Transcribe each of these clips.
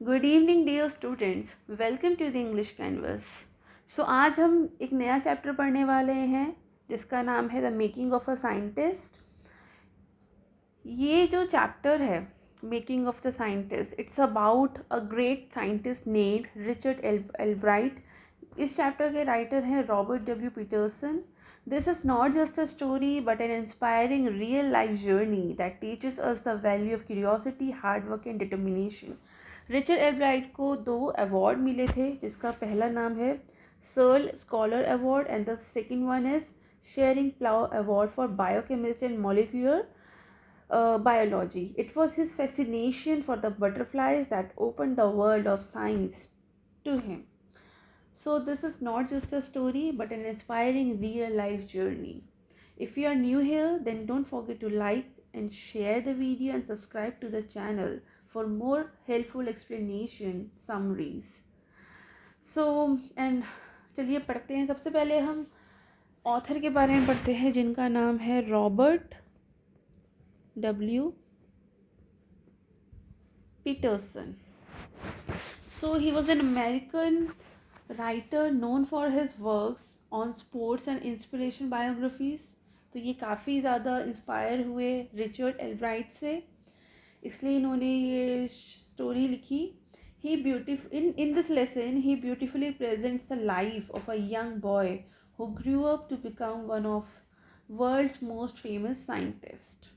Good evening dear students, welcome to the English canvas. So आज हम एक नया चैप्टर पढ़ने वाले हैं जिसका नाम है the making of a scientist. ये जो चैप्टर है making of the scientist, it's about a great scientist named Richard Albright. इस चैप्टर के राइटर हैं Robert W Peterson. This is not just a story but an inspiring real life journey that teaches us the value of curiosity, hard work and determination. Richard Albright को 2 award मिले थे, जिसका पहला नाम है Searle scholar award and the second one is sharing plough award for biochemist and molecular biology. It was his fascination for the butterflies that opened the world of science to him. So this is not just a story but an inspiring real life journey. If you are new here, then don't forget to like and share the video and subscribe to the channel for more helpful explanation summaries. So and चलिए पढ़ते हैं। सबसे पहले हम author के बारे में पढ़ते हैं जिनका नाम है Robert W. Peterson. So he was an American writer known for his works on sports and inspiration biographies. तो ये काफ़ी ज़्यादा इंस्पायर हुए रिचर्ड एल्ब्राइट से, इसलिए इन्होंने ये स्टोरी लिखी. In this lesson he beautifully presents the life of a young boy who grew up to become one of world's most famous scientists.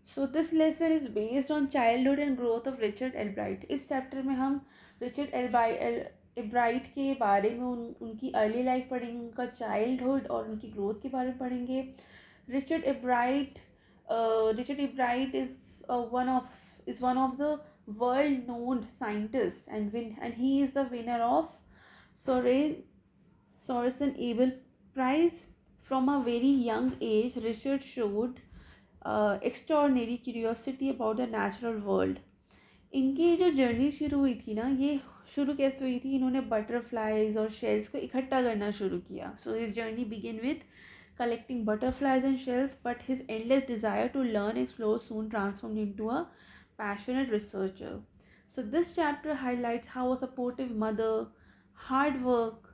So this lesson is based on childhood and growth of Richard Albright. इस chapter में हम Richard Albright के बारे में उनकी early life पढ़ेंगे, उनका childhood और उनकी ग्रोथ के बारे में पढ़ेंगे. Richard Albright is one of the world known scientist and he is the winner of Sorensen Abel Prize. From a very young age, Richard showed extraordinary curiosity about the natural world. इनकी जो journey शुरू हुई थी ना, ये शुरू कैसे हुई थी, इन्होंने बटरफ्लाइज और शेल्स को इकट्ठा करना शुरू किया. So his journey begin with collecting butterflies and shells, but his endless desire to learn and explore soon transformed into a passionate researcher. So this chapter highlights how a supportive mother, hard work,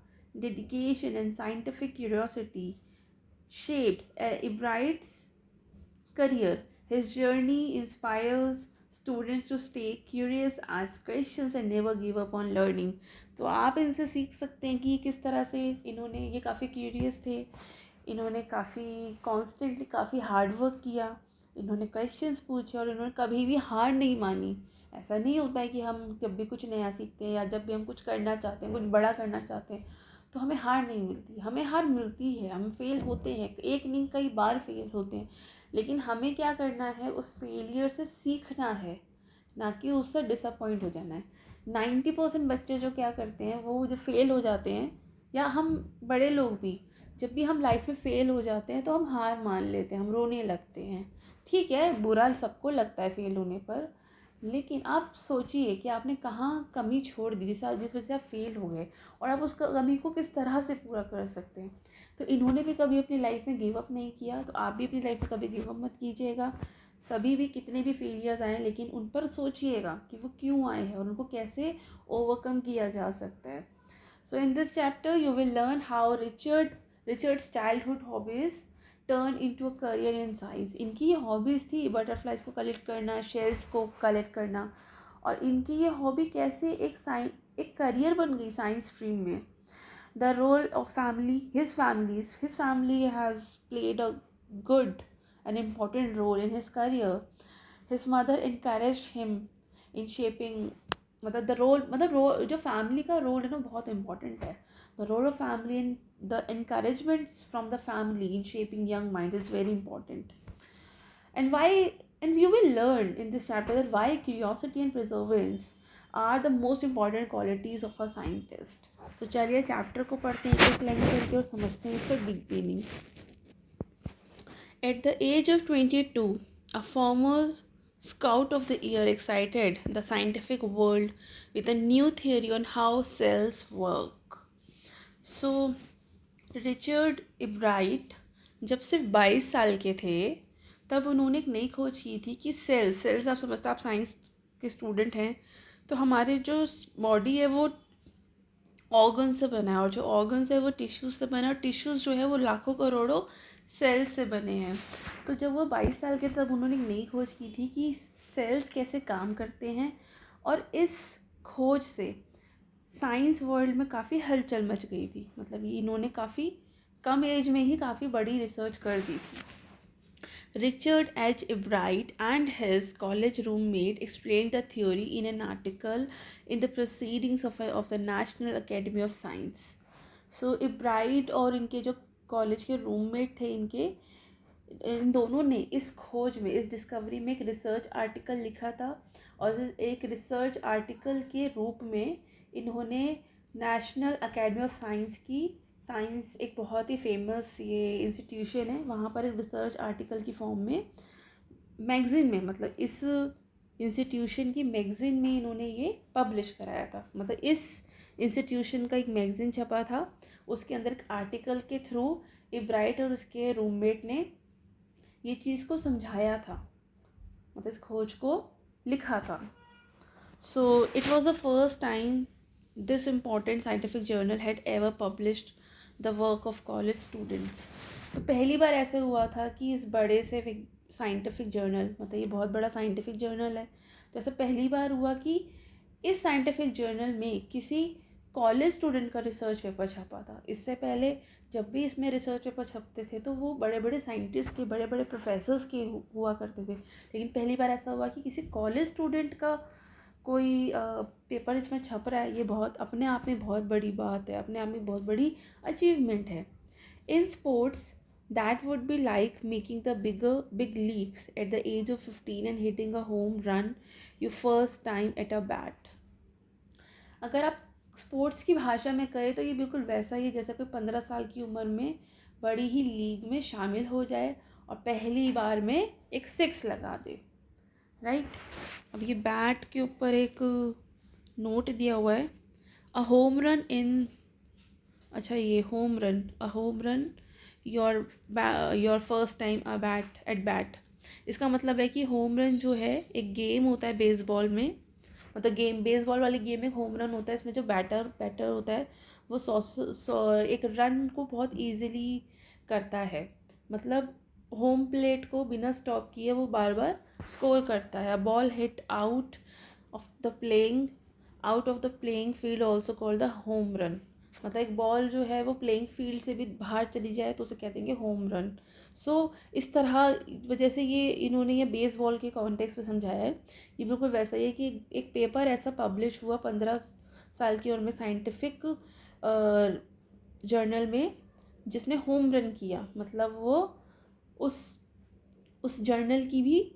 dedication and scientific curiosity shaped Ebright's career. His journey inspires students to stay curious, ask questions and never give up on learning. तो आप इनसे सीख सकते हैं कि किस तरह से ये काफ़ी क्यूरियस थे, इन्होंने काफ़ी कॉन्स्टेंटली काफ़ी हार्ड वर्क किया, इन्होंने क्वेश्चंस पूछे और इन्होंने कभी भी हार नहीं मानी. ऐसा नहीं होता है कि हम जब भी कुछ नया सीखते हैं या जब भी हम कुछ करना चाहते हैं, कुछ बड़ा करना चाहते हैं, तो हमें हार नहीं मिलती. हमें हार मिलती है, हम फेल होते हैं, एक नहीं कई बार फेल होते हैं, लेकिन हमें क्या करना है, उस फेलियर से सीखना है, ना कि उससे डिसअपॉइंट हो जाना है. 90% बच्चे जो क्या करते हैं, वो जो फेल हो जाते हैं, या हम बड़े लोग भी जब भी हम लाइफ में फ़ेल हो जाते हैं तो हम हार मान लेते हैं, हम रोने लगते हैं. ठीक है, बुरा सबको लगता है फेल होने पर, लेकिन आप सोचिए कि आपने कहाँ कमी छोड़ दी जिस वजह से आप फेल हो गए, और आप उस कमी को किस तरह से पूरा कर सकते हैं. तो इन्होंने भी कभी अपनी लाइफ में गिव अप नहीं किया, तो आप भी अपनी लाइफ में कभी गिव अप मत कीजिएगा. कभी भी कितने भी फेलियर्स आए, लेकिन उन पर सोचिएगा कि वो क्यों आए हैं और उनको कैसे ओवरकम किया जा सकता है. So in this chapter you will learn how Richard's childhood hobbies turn into a career in science. इनकी ये हॉबीज़ थी बटरफ्लाइज को कलेक्ट करना, शेल्स को कलेक्ट करना, और इनकी ये हॉबी कैसे एक करियर बन गई साइंस स्ट्रीम में. The role of family, his family has played a good and important role in his career. His mother encouraged him in shaping, मतलब जो फैमिली का रोल है ना, बहुत इम्पोर्टेंट है. The role of family in the encouragements from the family in shaping young mind is very important. And you will learn in this chapter that why curiosity and perseverance are the most important qualities of a scientist. तो चलिए chapter को पढ़ते हैं एक line करके और समझते हैं इसका deep meaning. At the age of 22, a former Scout of the Year excited the scientific world with a new theory on how cells work. So, Richard एब्राइट जब सिर्फ 22 साल के थे, तब उन्होंने एक नई खोज की थी कि सेल्स आप समझते, आप साइंस के स्टूडेंट हैं तो हमारे जो बॉडी है वो ऑर्गन से बना है, और जो ऑर्गन्स है वो टिश्यूज से बना है, और टिश्यूज जो है वो लाखों करोड़ों सेल्स से बने हैं। तो जब वो 22 साल के, तब उन्होंने एक नई खोज की थी कि सेल्स कैसे काम करते हैं, और इस खोज से साइंस वर्ल्ड में काफ़ी हलचल मच गई थी। मतलब ये इन्होंने काफ़ी कम एज में ही काफ़ी बड़ी रिसर्च कर दी थी। Richard H. Ebright and his college roommate explained the theory in an article in the Proceedings of the National Academy of Science. So Ebright और इनके जो कॉलेज के रूममेट थे, इन दोनों ने इस खोज में, इस डिस्कवरी में एक रिसर्च आर्टिकल लिखा था, और एक रिसर्च आर्टिकल के रूप में इन्होंने नेशनल एकेडमी ऑफ साइंस की, साइंस एक बहुत ही फेमस ये इंस्टीट्यूशन है, वहाँ पर एक रिसर्च आर्टिकल की फॉर्म में मैगज़ीन में, मतलब इस इंस्टीट्यूशन की मैगज़ीन में इन्होंने ये पब्लिश कराया था। मतलब इस इंस्टीट्यूशन का एक मैगज़ीन छपा था, उसके अंदर एक आर्टिकल के थ्रू इब्राइट और उसके रूममेट ने ये चीज़ को समझाया था, मतलब इस खोज को लिखा था। So it was the first time this important scientific journal had ever published the work of college students. तो पहली बार ऐसे हुआ था कि इस बड़े से साइंटिफिक जर्नल, मतलब ये बहुत बड़ा साइंटिफिक जर्नल है, तो ऐसा पहली बार हुआ कि इस साइंटिफिक जर्नल में किसी कॉलेज स्टूडेंट का रिसर्च पेपर छपा था। इससे पहले जब भी इसमें रिसर्च पेपर छपते थे तो वो बड़े बड़े साइंटिस्ट के, बड़े बड़े प्रोफेसर्स के हुआ करते थे, लेकिन पहली बार ऐसा हुआ कि किसी कॉलेज स्टूडेंट का कोई पेपर इसमें छप रहा है। ये बहुत अपने आप में बहुत बड़ी बात है, अपने आप में बहुत बड़ी अचीवमेंट है। In sports that would be like making the big leagues at the age of 15 and hitting a home run your first time at a bat. अगर आप स्पोर्ट्स की भाषा में कहें तो ये बिल्कुल वैसा ही है जैसे कोई 15 साल की उम्र में बड़ी ही लीग में शामिल हो जाए और पहली बार में एक सिक्स लगा दे, राइट। अब ये बैट के ऊपर एक नोट दिया हुआ है, अ होम रन इन, अच्छा ये home run, a home run your first time a bat eight bat. इसका मतलब है कि होम रन जो है एक गेम होता है बेसबॉल में, मतलब गेम बेसबॉल वाली गेम में होम रन होता है। इसमें जो बैटर होता है वो एक रन को बहुत इजीली करता है, मतलब होम प्लेट को बिना स्टॉप किए वो बार बार स्कोर करता है। Ball hit of out of the playing field also called the home run. मतलब एक बॉल जो है वो प्लेइंग फील्ड से भी बाहर चली जाए तो उसे कहते हैं होम रन। सो इस तरह वजह से ये इन्होंने ये बेसबॉल के कॉन्टेक्स्ट में समझाया है। ये बिल्कुल वैसा ही है कि एक पेपर ऐसा पब्लिश हुआ 15 साल की उम्र में साइंटिफिक जर्नल में जिसने होम रन किया, मतलब वो उस जर्नल की भी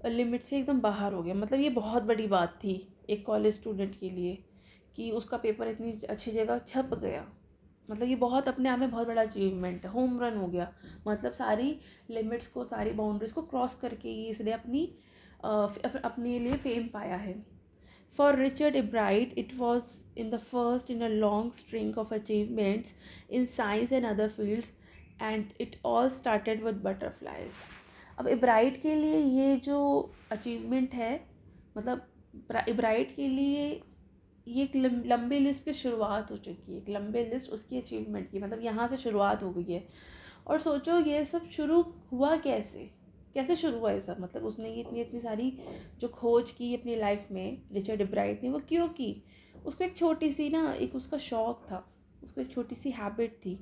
लिमिट से एकदम बाहर हो गया। मतलब ये बहुत बड़ी बात थी एक कॉलेज स्टूडेंट के लिए कि उसका पेपर इतनी अच्छी जगह छप गया। मतलब ये बहुत अपने आप में बहुत बड़ा अचीवमेंट है, होम रन हो गया, मतलब सारी लिमिट्स को, सारी बाउंड्रीज को क्रॉस करके ही इसने अपने लिए फेम पाया है। For Richard Ebright it was in the first in a long string of achievements in science and other fields and it all started with butterflies. अब इब्राइट के लिए ये जो अचीवमेंट है, मतलब इब्राइट के लिए ये एक लंबी लिस्ट की शुरुआत हो चुकी है, एक लंबे लिस्ट उसकी अचीवमेंट की, मतलब यहाँ से शुरुआत हो गई है। और सोचो ये सब शुरू हुआ कैसे शुरू हुआ ये सब, मतलब उसने ये इतनी इतनी सारी जो खोज की अपनी लाइफ में रिचर्ड इब्राइट ने, वो क्यों की? उसको एक छोटी सी ना, एक उसका शौक़ था, उसको एक छोटी सी हैबिट थी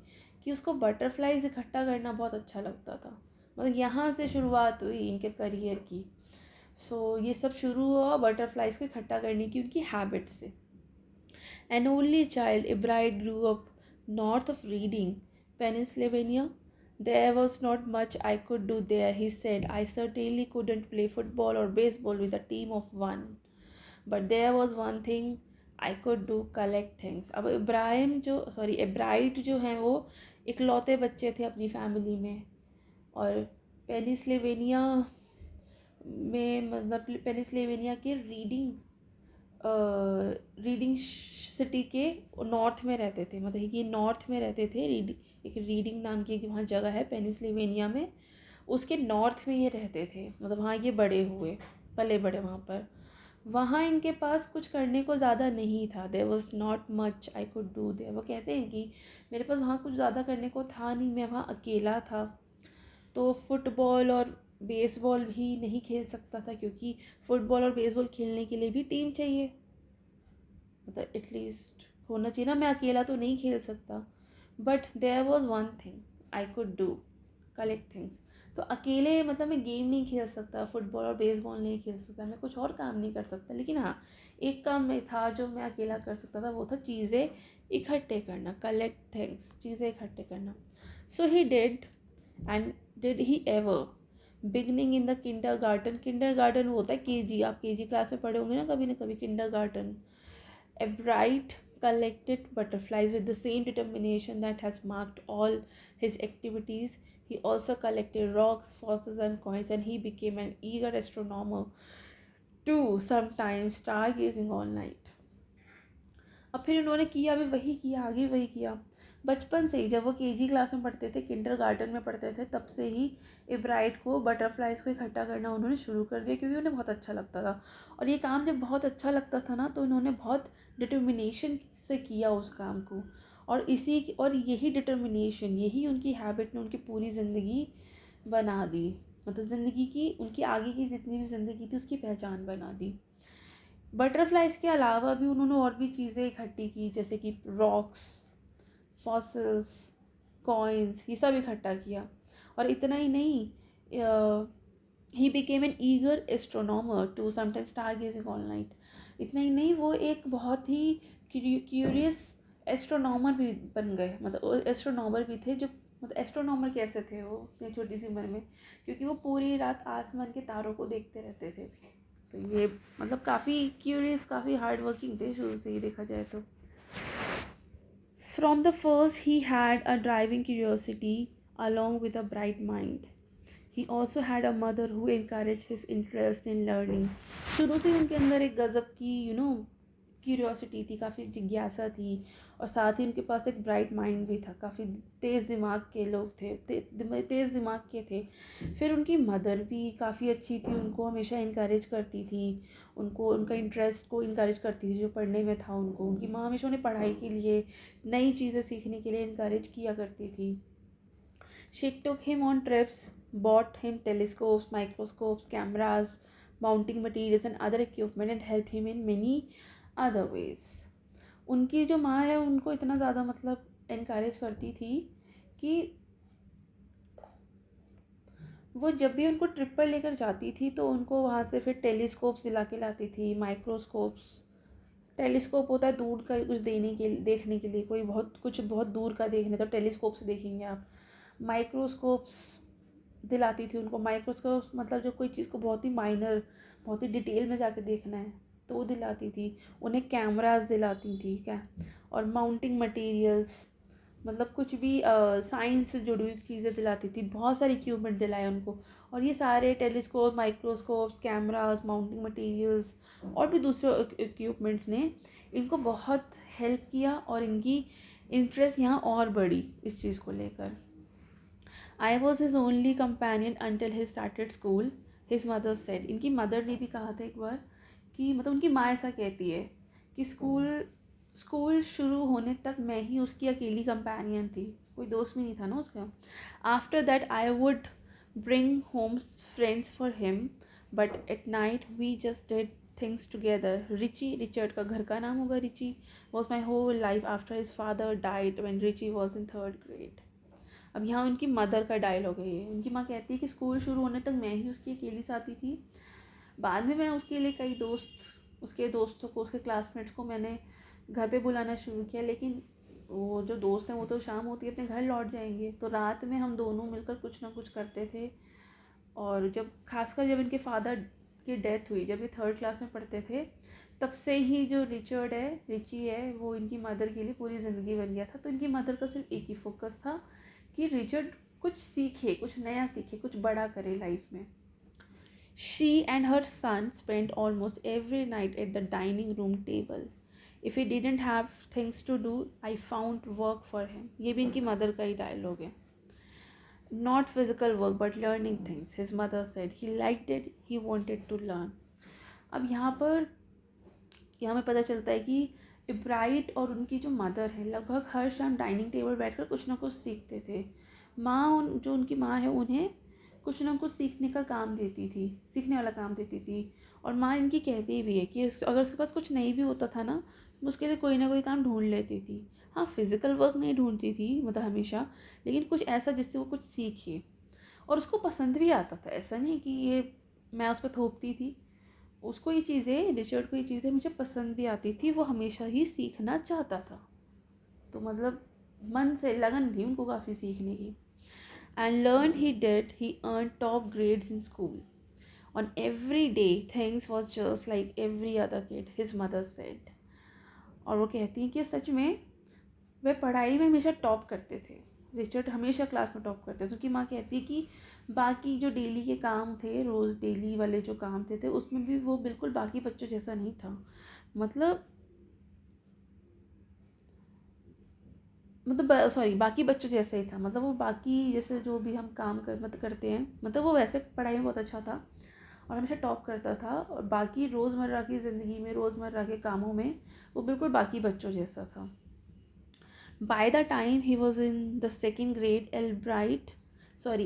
कि उसको बटरफ्लाइज इकट्ठा करना बहुत अच्छा लगता था। मतलब यहाँ से शुरुआत हुई इनके करियर की। सो ये सब शुरू हुआ बटरफ्लाइज को इकट्ठा करने की उनकी हैबिट से। An only child, Ebright grew up north of Reading, Pennsylvania. There was not much I could do there, he said. I certainly couldn't play football or baseball with a team of one. But there was one thing I could do, collect things. अब एब्राइट जो हैं वो इकलौते बच्चे थे अपनी family में, और पेनिसिल्वेनिया में, मतलब पेनिसिल्वेनिया के रीडिंग सिटी के नॉर्थ में रहते थे, मतलब ये नॉर्थ में रहते थे। एक रीडिंग नाम की वहाँ जगह है पेनिसिल्वेनिया में, उसके नॉर्थ में ये रहते थे, मतलब वहाँ ये बड़े हुए, पले बड़े वहाँ पर। वहाँ इनके पास कुछ करने को ज़्यादा नहीं था, there was not much I could do there. वो कहते हैं कि मेरे पास वहाँ कुछ ज़्यादा करने को था नहीं, मैं वहाँ अकेला था, तो फुटबॉल और बेसबॉल भी नहीं खेल सकता था, क्योंकि फुटबॉल और बेसबॉल खेलने के लिए भी टीम चाहिए, मतलब एटलीस्ट होना चाहिए ना, मैं अकेला तो नहीं खेल सकता। But there was one thing I could do, collect things. तो अकेले मतलब मैं गेम नहीं खेल सकता, फुटबॉल और बेसबॉल नहीं खेल सकता, मैं कुछ और काम नहीं कर सकता, लेकिन हाँ एक काम में था जो मैं अकेला कर सकता था, वो था चीज़ें इकट्ठे करना, कलेक्ट थिंग्स, चीज़ें इकट्ठे करना। So he did, and did he ever, beginning in the kindergarten वो होता है केजी, आप केजी क्लास में पढ़े होंगे ना कभी Kinder garden. Ebright collected butterflies with the same determination that has marked all his activities. He also collected rocks, fossils, and coins, and he became an eager astronomer too, sometimes stargazing all night. अब फिर उन्होंने किया भी वही किया, आगे वही किया। बचपन से ही जब वो केजी क्लास में पढ़ते थे, किंडर गार्डन में पढ़ते थे, तब से ही इब्राइट को बटरफ्लाइज को इकट्ठा करना उन्होंने शुरू कर दिया, क्योंकि उन्हें बहुत अच्छा लगता था। और ये काम जब बहुत अच्छा लगता था ना, तो उन्होंने बहुत डिटर्मिनेशन से किया उस काम को, और यही डिटर्मिनेशन, यही उनकी हैबिट ने उनकी पूरी ज़िंदगी बना दी, मतलब ज़िंदगी की, उनकी आगे की जितनी भी ज़िंदगी थी उसकी पहचान बना दी। बटरफ्लाइज के अलावा भी उन्होंने और भी चीज़ें इकट्ठी की, जैसे कि रॉक्स, फॉसिल्स, कॉइन्स, ये सब इकट्ठा किया। और इतना ही नहीं, he became an eager astronomer too sometimes star gazing all night. इतना ही नहीं, वो एक बहुत ही क्यूरियस एस्ट्रोनॉमर भी बन गए, मतलब एस्ट्रोनॉमर भी थे, जो मतलब एस्ट्रोनॉमर कैसे थे वो इतनी छोटी सी उम्र में, क्योंकि वो पूरी रात आसमान के तारों को देखते रहते थे। तो ये मतलब काफ़ी क्यूरियस, काफ़ी हार्ड वर्किंग थे शुरू से ही देखा जाए तो। From the first he had a driving curiosity along with a bright mind. He also had a mother who encouraged his interest in learning. शुरू से उनके अंदर एक गज़ब की क्यूरियोसिटी थी, काफ़ी जिज्ञासा थी, और साथ ही उनके पास एक ब्राइट माइंड भी था, काफ़ी तेज़ दिमाग के लोग थे, तेज़ दिमाग के थे। फिर उनकी मदर भी काफ़ी अच्छी थी, उनको हमेशा इनकरेज करती थी, उनको उनका इंटरेस्ट को इनकरेज करती थी जो पढ़ने में था उनको। उनकी माँ हमेशा उन्हें पढ़ाई के लिए, नई चीज़ें सीखने के लिए इनकरेज किया करती थी। She took him on trips, bought him telescopes, microscopes, cameras, mounting materials and other equipment, and helped him in many other ways. उनकी जो माँ है उनको इतना ज़्यादा मतलब इनकरेज करती थी कि वो जब भी उनको ट्रिप पर लेकर जाती थी तो उनको वहाँ से फिर टेलीस्कोप्स दिला के लाती थी, माइक्रोस्कोप्स। टेलीस्कोप होता है दूर का कुछ देने के लिए, देखने के लिए, कोई बहुत दूर का देखने, तो टेलीस्कोप से देखेंगे आप। माइक्रोस्कोप्स दिलाती थी उनको, माइक्रोस्कोप मतलब जो कोई चीज़ को बहुत ही माइनर, बहुत ही डिटेल में जाके देखना है तो वो दिलाती थी। उन्हें कैमरास दिलाती थी क्या, और माउंटिंग मटेरियल्स, मतलब कुछ भी साइंस से जुड़ी हुई चीज़ें दिलाती थी, बहुत सारे इक्विपमेंट दिलाए उनको। और ये सारे telescope, microscopes, cameras, mounting materials और भी दूसरे इक्विपमेंट्स ने इनको बहुत हेल्प किया, और इनकी इंटरेस्ट यहाँ और बढ़ी इस चीज़ को लेकर। I was his only companion until he started school, his mother said. इनकी मदर ने भी कहा था एक बार कि, मतलब उनकी माँ ऐसा कहती है कि स्कूल शुरू होने तक मैं ही उसकी अकेली कंपेनियन थी, कोई दोस्त भी नहीं था ना उसका। After that I would bring home friends for him, but at night we just did things together. Richard का घर का नाम होगा Richie, was my whole life after his father died when Richie was in 3rd grade। अब यहाँ उनकी mother का dialogue है ये। उनकी माँ कहती है कि स्कूल शुरू होने तक मैं ही उसकी अकेली साथी थी, बाद में मैं उसके लिए कई उसके दोस्तों को, उसके क्लासमेट्स को मैंने घर पे बुलाना शुरू किया, लेकिन वो जो दोस्त हैं वो तो शाम होती है अपने घर लौट जाएंगे, तो रात में हम दोनों मिलकर कुछ ना कुछ करते थे। और जब इनके फादर की डेथ हुई, जब ये 3rd क्लास में पढ़ते थे, तब से ही जो रिची है वो इनकी मदर के लिए पूरी ज़िंदगी बन गया था। तो इनकी मदर का सिर्फ एक ही फोकस था कि रिचर्ड कुछ सीखे, कुछ नया सीखे, कुछ बड़ा करे लाइफ में। She and her son spent almost every night at the dining room table. If he didn't have things to do, I found work for him. ये भी इनकी मदर का ही डायलॉग है। Not physical work but learning things, his mother said. He liked it, he wanted to learn. अब यहाँ में पता चलता है कि इब्राइट और उनकी जो मदर है लगभग हर शाम डाइनिंग टेबल बैठकर कुछ ना कुछ सीखते थे। जो उनकी माँ है उन्हें कुछ ना कुछ सीखने वाला काम देती थी। और माँ इनकी कहती भी है कि अगर उसके पास कुछ नहीं भी होता था ना, तो उसके लिए कोई ना कोई काम ढूंढ लेती थी। हाँ, फिज़िकल वर्क नहीं ढूंढती थी मतलब हमेशा, लेकिन कुछ ऐसा जिससे वो कुछ सीखे और उसको पसंद भी आता था। ऐसा नहीं कि ये मैं उस पर थोपती थी। उसको ये चीज़ें, रिचर्ड को ये चीज़ें मुझे पसंद भी आती थी, वो हमेशा ही सीखना चाहता था। तो मतलब मन से लगन थी उनको काफ़ी सीखने की। And learn he did, he earn top grades in school. On every day things was just like every other kid, his mother said. और वो कहती हैं कि सच में वह पढ़ाई में हमेशा टॉप करते थे। रिचर्ड हमेशा क्लास में टॉप करते थे। उनकी माँ कहती है कि बाकी जो डेली के काम थे, रोज़ डेली वाले जो काम थे उसमें भी वो बिल्कुल बाकी बच्चों जैसा नहीं था। मतलब सॉरी, बाकी बच्चों जैसा ही था। मतलब वो बाकी जैसे जो भी हम काम करते हैं, मतलब वो वैसे पढ़ाई में बहुत अच्छा था और हमेशा टॉप करता था। और बाकी रोज़मर्रा की ज़िंदगी में, रोज़मर्रा के कामों में वो बिल्कुल बाकी बच्चों जैसा था। By the time he was in the second grade,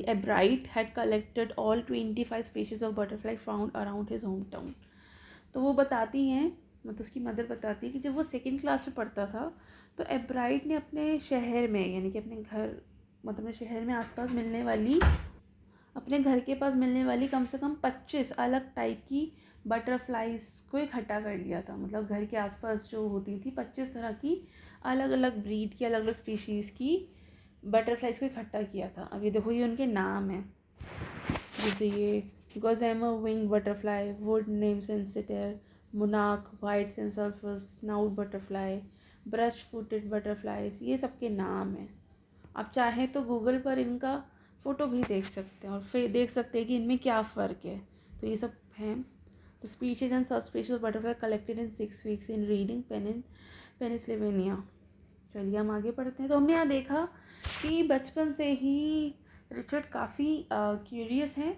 Ebright had collected all 25 species of butterfly found around his hometown. तो वो बताती हैं, मतलब उसकी मदर बताती है कि जब वो सेकंड क्लास में पढ़ता था तो एब्राइट ने अपने शहर में, यानी कि अपने घर, मतलब अपने शहर में आसपास मिलने वाली, अपने घर के पास मिलने वाली कम से कम 25 अलग टाइप की बटरफ्लाइज को इकट्ठा कर लिया था। मतलब घर के आसपास जो होती थी 25 तरह की अलग अलग ब्रीड की, अलग अलग स्पीशीज़ की बटरफ्लाइज को इकट्ठा किया था। अब ये देखो, ये उनके नाम हैं। जैसे ये gossamer wing butterfly, wood nymph सेंसिटर, मुनाक, white sulphurs snout butterfly, brush footed butterflies, ये सबके नाम हैं। आप चाहें तो गूगल पर इनका फ़ोटो भी देख सकते हैं और फिर देख सकते हैं कि इनमें क्या फ़र्क है। तो ये सब हैं। तो स्पीशीज एंड सब species butterfly collected in 6 weeks in reading Pennsylvania. चलिए हम आगे पढ़ते हैं। तो हमने यहाँ देखा कि बचपन से ही रिचर्ड काफ़ी क्यूरियस हैं,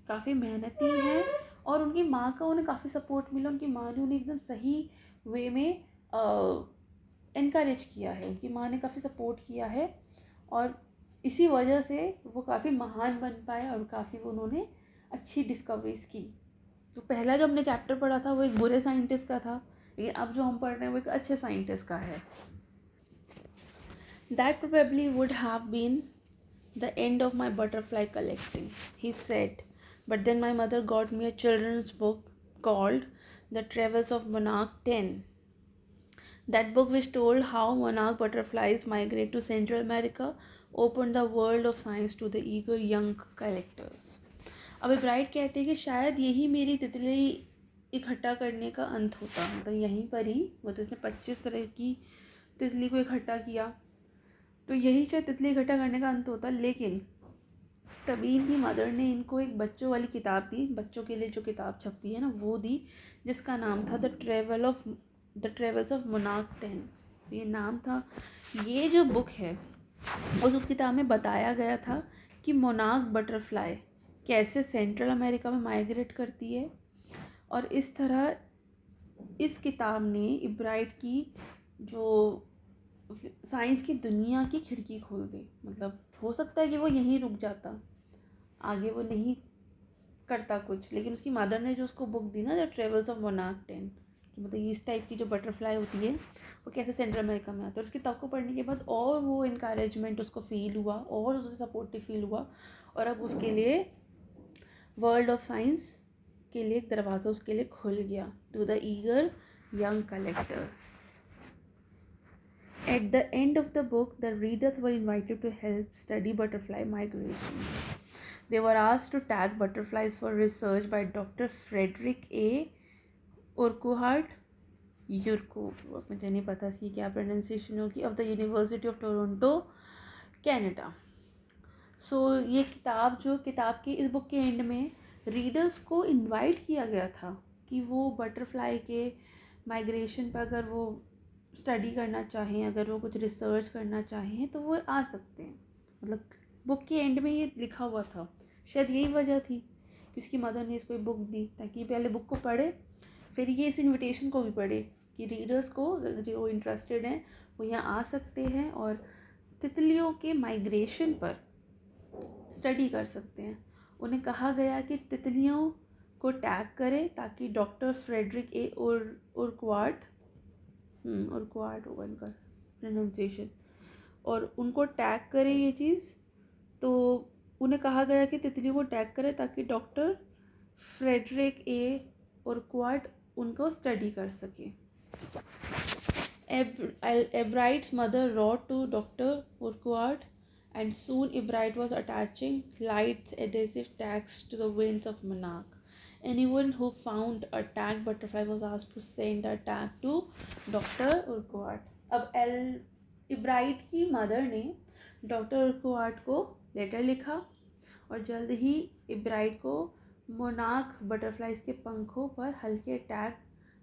काफ़ी मेहनती हैं और उनकी माँ का उन्हें काफ़ी सपोर्ट मिला। उनकी माँ ने उन्हें एकदम सही वे में इनकरेज किया है। उनकी माँ ने काफ़ी सपोर्ट किया है और इसी वजह से वो काफ़ी महान बन पाए और काफ़ी उन्होंने अच्छी डिस्कवरीज की। तो पहला जो हमने चैप्टर पढ़ा था वो एक बुरे साइंटिस्ट का था, लेकिन अब जो हम पढ़ रहे हैं वो एक अच्छे साइंटिस्ट का है। That probably would have been the end of my butterfly collecting, he said. But then my mother got me a children's book called The Travels of Monarch 10. That book, which told how monarch butterflies migrate to Central America, opened the world of science to the eager young collectors. अब bright कहते हैं कि शायद यही मेरी तितली इकट्ठा करने का अंत होता। मतलब यहीं पर ही, मतलब इसने 25 तरह की तितली को इकट्ठा किया, तो यही शायद तितली इकट्ठा करने का अंत होता। लेकिन तभी इनकी मदर ने इनको एक बच्चों वाली किताब दी, बच्चों के लिए जो किताब छपती है ना वो दी, जिसका नाम था द ट्रेवल्स ऑफ मोनार्क 10। ये नाम था। ये जो बुक है उस किताब में बताया गया था कि मोनार्क बटरफ्लाई कैसे सेंट्रल अमेरिका में माइग्रेट करती है। और इस तरह इस किताब ने इब्राइट की जो साइंस की दुनिया की खिड़की खोल दी। मतलब हो सकता है कि वो यहीं रुक जाता, आगे वो नहीं करता कुछ, लेकिन उसकी मदर ने जो उसको बुक दी ना, द ट्रेवल्स ऑफ मोनार्क 10, कि मतलब इस टाइप की जो बटरफ्लाई होती है वो कैसे सेंट्रल अमेरिका में आता है। उसकी किताब को पढ़ने के बाद और वो इनकरेजमेंट उसको फील हुआ और उसे सपोर्टिव फील हुआ और अब उसके लिए वर्ल्ड ऑफ साइंस के लिए एक दरवाज़ा उसके लिए खुल गया to the eager young collectors. At the end of the book, the readers were invited to help study butterfly migrations. They were asked to tag butterflies for research by Dr. Frederick A. Urquhart, मुझे नहीं पता इसकी क्या pronunciation होगी, of the University of Toronto, Canada. सो ये किताब के इस बुक के एंड में रीडर्स को इनवाइट किया गया था कि वो बटरफ्लाई के माइग्रेशन पर अगर वो स्टडी करना चाहें, अगर वो कुछ रिसर्च करना चाहें तो वो आ सकते हैं। मतलब बुक के एंड में ये लिखा हुआ था। शायद यही वजह थी कि उसकी मदर ने इसको बुक दी ताकि पहले बुक को पढ़े, फिर ये इस इनविटेशन को भी पढ़े कि रीडर्स को जो इंटरेस्टेड हैं वो यहाँ आ सकते हैं और तितलियों के माइग्रेशन पर स्टडी कर सकते हैं। उन्हें कहा गया कि तितलियों को टैग करें ताकि डॉक्टर फ्रेडरिक ए उर्कवार्ट उर्कवार्ट होगा इनका प्रोनाउंसिएशन, और उनको टैग करें ये चीज़। तो उन्हें कहा गया कि तितलियों को टैग करें ताकि डॉक्टर फ्रेडरिक ए उर्कवार्ट उनको स्टडी कर सके। Ebright's mother wrote to Dr. Urquhart, and soon Ebright was attaching light adhesive tags to the wings of monarch. Anyone who found a tagged butterfly was asked to send a tag to Dr. Urquhart. अब Ebright की mother ने doctor Urquhart को letter लिखा और जल्द ही Ebright को monarch butterflies के पंखों पर हल्के टैग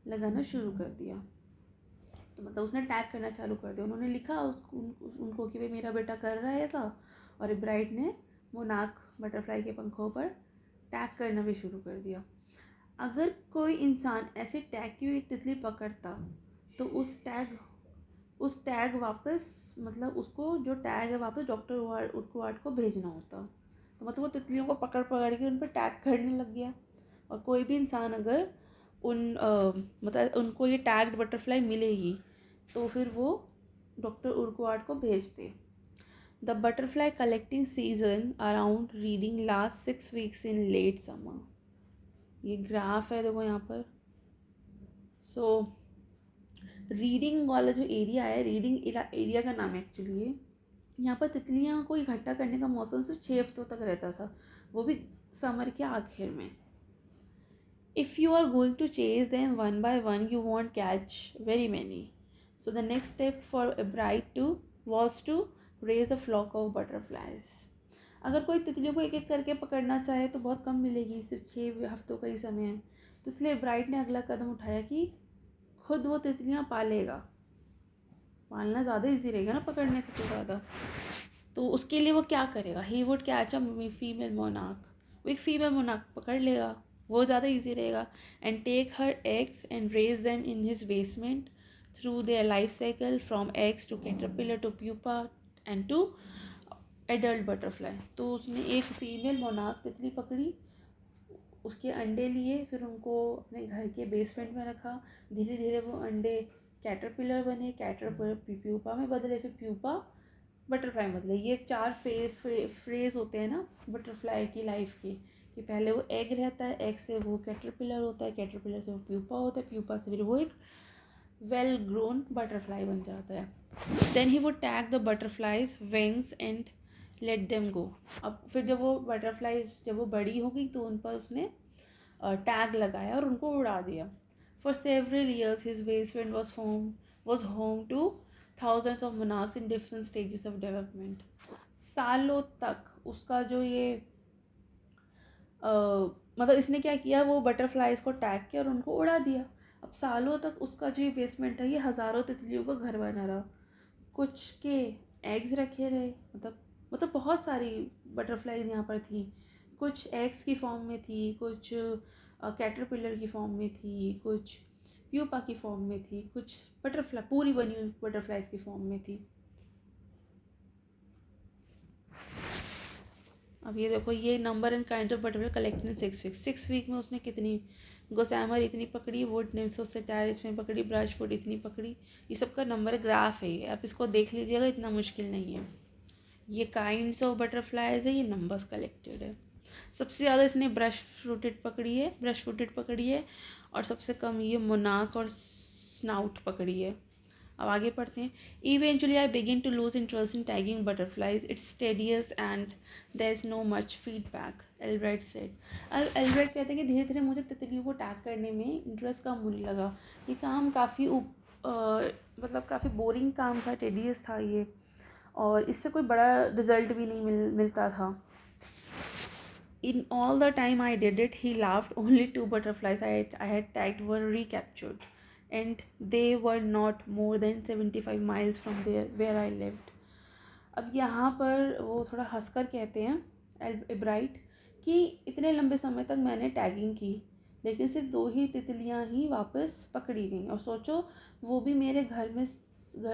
लगाना शुरू कर दिया। तो मतलब उसने टैग करना चालू कर दिया। उन्होंने लिखा उनको कि भाई मेरा बेटा कर रहा है ऐसा, और इब्राइट ने मोनार्क बटरफ्लाई के पंखों पर टैग करना भी शुरू कर दिया। अगर कोई इंसान ऐसे टैग की हुई तितली पकड़ता तो उस टैग वापस, मतलब उसको जो टैग है वापस डॉक्टर उर्कुआर्ट को भेजना होता। तो मतलब वो तितलियों को पकड़ पकड़ के उन पर टैग करने लग गया। और कोई भी इंसान अगर मतलब उनको ये टैग्ड बटरफ्लाई मिलेगी तो फिर वो डॉक्टर उर्कुआर्ट को भेजते। The butterfly collecting season around reading last 6 weeks in late summer. ये ग्राफ है देखो यहाँ पर। सो रीडिंग वाला जो एरिया है, रीडिंग एरिया का नाम है एक्चुअली ये। यहाँ पर तितलियाँ को इकट्ठा करने का मौसम सिर्फ 6 हफ्तों तक रहता था, वो भी समर के आखिर में। If you are going to chase them one by one, you won't catch very many. So the next step for Ebright was to raise a flock of butterflies. अगर कोई तितलियों को एक एक करके पकड़ना चाहे तो बहुत कम मिलेगी, सिर्फ 6 हफ्तों का ही समय है। तो इसलिए एब्राइट ने अगला कदम उठाया कि खुद वो तितलियाँ पालेगा। पालना ज़्यादा इजी रहेगा ना पकड़ने से तो ज़्यादा। तो उसके लिए वो क्या करेगा, he would catch a female monarch. वो एक फीमेल मोनार्क पकड़ लेगा, वो ज़्यादा इजी रहेगा। And take her eggs and raise them in his basement through their life cycle from eggs to caterpillar to pupa and to adult butterfly. तो उसने एक फीमेल मोनार्क तितली पकड़ी, उसके अंडे लिए, फिर उनको अपने घर के बेसमेंट में रखा। धीरे धीरे वो अंडे कैटरपिलर बने, कैटरपिलर प्यूपा में बदले, फिर प्यूपा बटरफ्लाई में बदले। ये 4 फ्रेज होते हैं ना बटरफ्लाई की लाइफ के, कि पहले वो एग रहता है, एग से वो कैटरपिलर होता है, कैटरपिलर से वो प्यूपा होता है, प्यूपा से फिर वो एक वेल ग्रोन बटरफ्लाई बन जाता है। Then he would tag the butterflies wings and let them go. अब फिर जब वो बटरफ्लाइज जब वो बड़ी हो गई तो उन पर उसने टैग लगाया और उनको उड़ा दिया। For several years his basement was home to thousands of monarchs in different stages of development. सालों तक उसका जो ये मतलब इसने क्या किया, वो बटरफ्लाइज को टैग किया और उनको उड़ा दिया। अब सालों तक उसका जो बेसमेंट है ये हज़ारों तितलियों का घर बना रहा। कुछ के एग्स रखे रहे, मतलब बहुत सारी बटरफ्लाइज यहाँ पर थी। कुछ एग्स की फॉर्म में थी, कुछ कैटरपिलर की फॉर्म में थी, कुछ प्यूपा की फॉर्म में थी, कुछ बटरफ्लाई पूरी बनी हुई बटरफ्लाइज की फॉर्म में थी। अब ये देखो, ये number and kind of butterfly collected in 6 weeks. 6 week में उसने कितनी, गोसैमर इतनी पकड़ी, वुड निम्फोसिटार इसमें पकड़ी, ब्रशवुड इतनी पकड़ी। ये सब का नंबर ग्राफ है, आप इसको देख लीजिएगा, इतना मुश्किल नहीं है। ये काइंड्स ऑफ बटरफ्लाइज है, ये नंबर्स कलेक्टेड है। सबसे ज़्यादा इसने ब्रश फ्रूटेड पकड़ी है, और सबसे कम ये मोनार्क और स्नाउट पकड़ी है। अब आगे पढ़ते हैं। Eventually I begin to lose interest in tagging butterflies, it's tedious and there is no much feedback, Ebright said. अब एल्ब्रेट कहते हैं कि धीरे धीरे मुझे तितलियों को टैग करने में इंटरेस्ट कम होने लगा। ये काम काफ़ी मतलब काफ़ी बोरिंग काम था, टेडियस था ये, और इससे कोई बड़ा रिजल्ट भी नहीं मिलता था। In all the time I did it, he laughed. Only 2 butterflies I had tagged were recaptured, and they were not more than 75 miles from there where I lived. अब यहाँ पर वो थोड़ा हंसकर कहते हैं एब्राइट कि इतने लंबे समय तक मैंने टैगिंग की, लेकिन सिर्फ 2 ही तितलियां ही वापस पकड़ी गई, और सोचो वो भी मेरे घर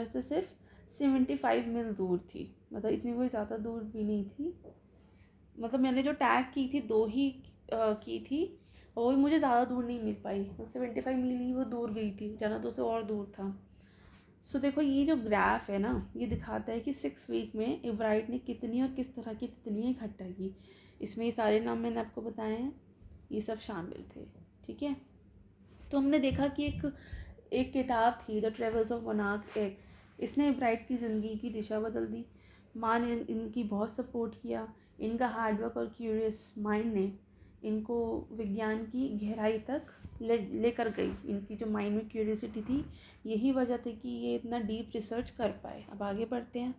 से सिर्फ 75 मील दूर थी, मतलब इतनी कोई ज़्यादा दूर भी नहीं थी। मतलब मैंने जो टैग की थी 2 ही की थी, और वो भी मुझे ज़्यादा दूर नहीं मिल पाई, 75 मील ही वो दूर गई थी, जाना तो उसे और दूर था। सो देखो ये जो ग्राफ है ना, ये दिखाता है कि 6 वीक में एब्राइट ने कितनी और किस तरह की तितलियाँ इकट्ठा की। इसमें ये सारे नाम मैंने आपको बताए हैं, ये सब शामिल थे। ठीक है, तो हमने देखा कि एक किताब थी the travels of monarch x, इसने एब्राइट की ज़िंदगी की दिशा बदल दी। माँ ने इनकी बहुत सपोर्ट किया, इनका हार्डवर्क और क्यूरियस माइंड ने इनको विज्ञान की गहराई तक लेकर गई। इनकी जो माइंड में क्यूरियोसिटी थी, यही वजह थी कि ये इतना डीप रिसर्च कर पाए। अब आगे बढ़ते हैं।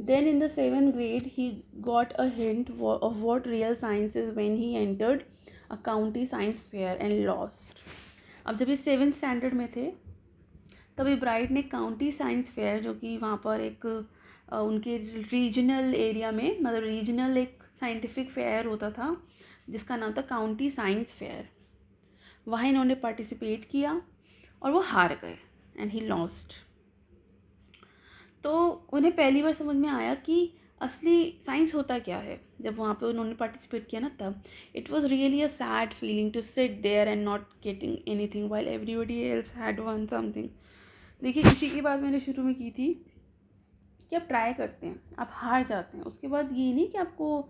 Then in the 7th grade, he got a hint of what real science is when he entered a county science fair and lost. अब जब ये 7th स्टैंडर्ड में थे, तभी ब्राइट ने काउंटी साइंस फेयर, जो कि वहाँ पर एक उनके रीजनल एरिया में, मतलब रीजनल एक साइंटिफिक फेयर होता था जिसका नाम था काउंटी साइंस फेयर, वहाँ इन्होंने पार्टिसिपेट किया और वो हार गए एंड ही लॉस्ट। तो उन्हें पहली बार समझ में आया कि असली साइंस होता क्या है। जब वहाँ पे उन्होंने पार्टिसिपेट किया ना, तब it was really a sad feeling to sit there and not getting anything while everybody else had won something. देखिए, इसी की बात मैंने शुरू में की थी कि आप ट्राई करते हैं, आप हार जाते हैं, उसके बाद ये नहीं कि आपको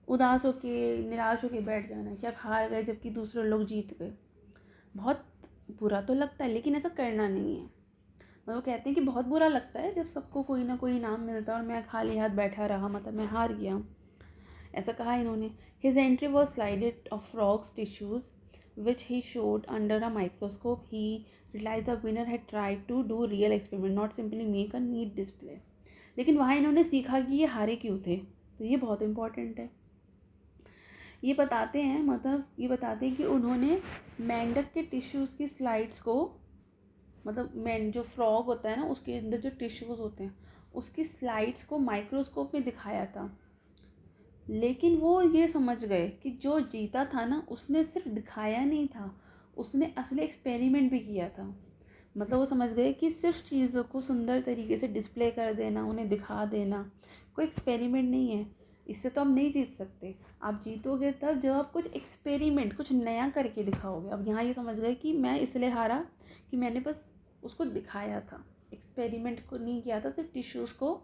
उदास होके निराश होके बैठ जाना है कि आप हार गए जबकि दूसरे लोग जीत गए। बहुत बुरा तो लगता है, लेकिन ऐसा करना नहीं है। वो कहते हैं कि बहुत बुरा लगता है जब सबको कोई ना कोई इनाम मिलता है और मैं खाली हाथ बैठा रहा, मतलब मैं हार गया, ऐसा कहा इन्होंने। His entry was slided of frogs tissues which he showed under a microscope. He realized the winner had tried to do real experiment, not simply make a neat display. लेकिन वहाँ इन्होंने सीखा कि ये हारे क्यों थे, तो ये बहुत इम्पॉर्टेंट है। ये बताते हैं, मतलब ये बताते हैं कि उन्होंने मेंढक के टिश्यूज़ की स्लाइड्स को, मतलब जो फ्रॉग होता है ना, उसके अंदर जो टिश्यूज़ होते हैं उसकी स्लाइड्स को माइक्रोस्कोप में दिखाया था। लेकिन वो ये समझ गए कि जो जीता था ना, उसने सिर्फ दिखाया नहीं था, उसने असली एक्सपेरिमेंट भी किया था। मतलब वो समझ गए कि सिर्फ चीज़ों को सुंदर तरीके से डिस्प्ले कर देना, उन्हें दिखा देना कोई एक्सपेरिमेंट नहीं है। इससे तो आप नहीं जीत सकते। आप जीतोगे तब जब आप कुछ एक्सपेरिमेंट, कुछ नया करके दिखाओगे। अब यहाँ ये समझ गए कि मैं इसलिए हारा कि मैंने बस उसको दिखाया था, एक्सपेरिमेंट को नहीं किया था, सिर्फ टिश्यूज़ को,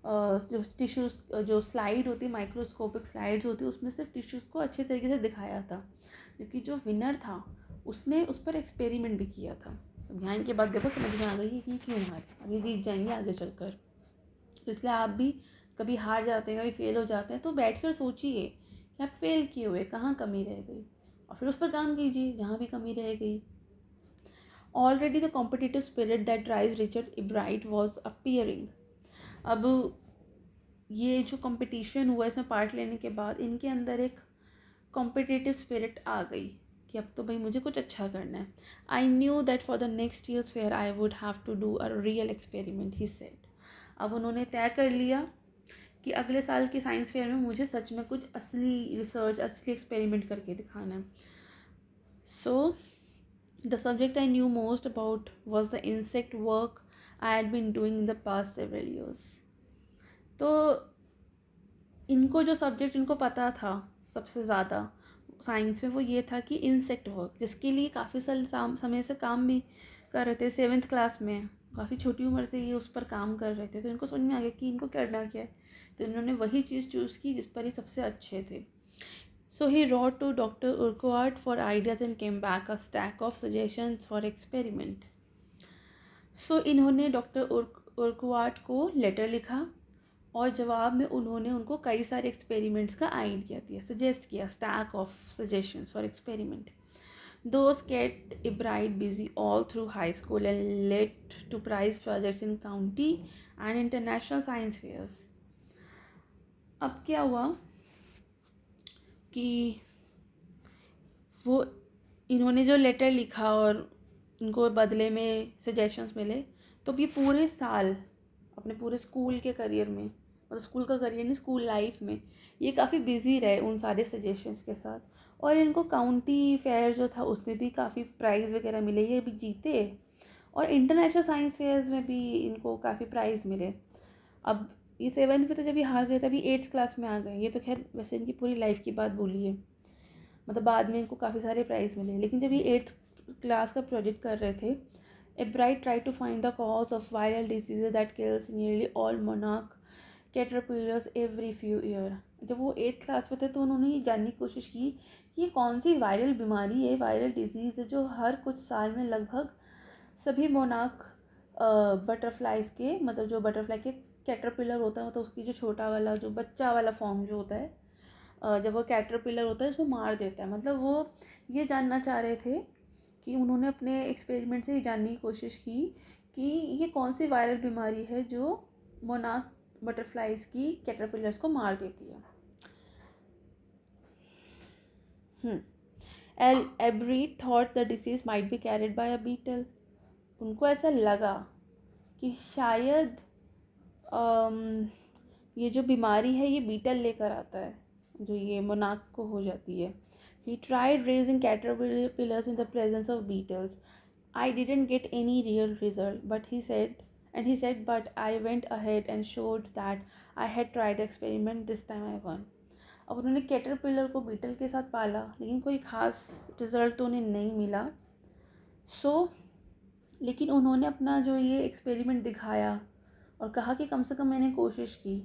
जो टिश्यूज़, जो स्लाइड होती है, माइक्रोस्कोपिक स्लाइड्स होती है, उसमें सिर्फ टिश्यूज़ को अच्छे तरीके से दिखाया था। जबकि जो विनर था उसने उस पर एक्सपेरिमेंट भी किया था। तो यहाँ के बाद देखो समझ में आ गई कि क्यों हारे, अब ये जीत जाएंगे आगे चलकर। तो इसलिए आप भी कभी हार जाते हैं, कभी फेल हो जाते हैं, तो बैठ कर सोचिए कि आप फेल किए हुए, कहाँ कमी रह गई, और फिर उस पर काम कीजिए जहाँ भी कमी रह गई। Already the competitive spirit that drives Richard एब्राइट was appearing. अब ये जो कंपटीशन हुआ, इसमें पार्ट लेने के बाद इनके अंदर एक कॉम्पिटिटिव स्पिरिट आ गई कि अब तो भाई मुझे कुछ अच्छा करना है। I knew that for the next year's fair I would have to do a real experiment, he said. अब उन्होंने तय कर लिया कि अगले साल के साइंस फेयर में मुझे सच में कुछ असली रिसर्च, असली एक्सपेरिमेंट करके दिखाना है। So the subject I knew most about was the insect work I had been doing in the past several years. तो इनको जो सब्जेक्ट इनको पता था सबसे ज़्यादा साइंस में, वो ये था कि इंसेक्ट वर्क, जिसके लिए काफ़ी समय से काम भी कर रहे थे। 7th क्लास में काफ़ी छोटी उम्र से ये उस पर काम कर रहे थे, तो इनको समझ में आ गया कि इनको करना क्या है। तो इन्होंने वही चीज़ चूज़ की जिस पर ये सबसे अच्छे थे। So he wrote to doctor Urquhart for ideas and came back a stack of suggestions for experiment. So इन्होंने डॉक्टर उर्कुआर्ट को लेटर लिखा और जवाब में उन्होंने उनको कई सारे एक्सपेरिमेंट्स का आइडिया दिया, सजेस्ट किया, stack of suggestions for experiment. Those kept Ebright busy all through high school and led to prize projects in county and international science fairs. अब क्या हुआ कि वो इन्होंने जो लेटर लिखा और उनको बदले में सजेशंस मिले, तो अब ये पूरे साल अपने पूरे स्कूल के करियर में, मतलब स्कूल का करियर नहीं, स्कूल लाइफ में ये काफ़ी बिजी रहे उन सारे सजेशंस के साथ। और इनको काउंटी फेयर जो था उसमें भी काफ़ी प्राइज़ वगैरह मिले, ये भी जीते। और इंटरनेशनल साइंस फेयर्स में भी इनको काफ़ी प्राइज़ मिले। अब ये 7th में तो जब ये हार गए तभी 8th क्लास में आ गए। ये तो खैर वैसे इनकी पूरी लाइफ की बात बोली है, मतलब बाद में इनको काफ़ी सारे प्राइज़ मिले। लेकिन जब ये 8th क्लास का प्रोजेक्ट कर रहे थे, Ebright try to find the cause of viral disease that kills nearly all monarch caterpillars every few year. जब वो 8th क्लास में थे तो उन्होंने ये जानने की कोशिश की कि ये कौन सी वायरल बीमारी है, वायरल डिजीज़ है जो हर कुछ साल में लगभग सभी मोनार्क बटरफ्लाइज के, मतलब जो बटरफ्लाई के कैटरपिलर होता है, तो उसकी जो छोटा वाला जो बच्चा वाला फॉर्म जो होता है, जब वो कैटरपिलर होता है उसको मार देता है। मतलब वो ये जानना चाह रहे थे कि उन्होंने अपने एक्सपेरिमेंट से ये जानने की कोशिश की कि ये कौन सी वायरल बीमारी है जो मोनार्क बटरफ्लाइज की कैटरपिलर्स को मार देती है। Ebright thought the disease might be carried by a beetle. उनको ऐसा लगा कि शायद ये जो बीमारी है ये बीटल लेकर आता है, जो ये मोनार्क को हो जाती है। He tried raising caterpillars in the presence of beetles. I didn't get any real result, but I went ahead and showed that I had tried the experiment. This time I won. अब उन्होंने caterpillar को beetle के साथ पाला, लेकिन कोई ख़ास result तो उन्हें नहीं मिला। लेकिन उन्होंने अपना जो ये एक्सपेरिमेंट दिखाया और कहा कि कम से कम मैंने कोशिश की।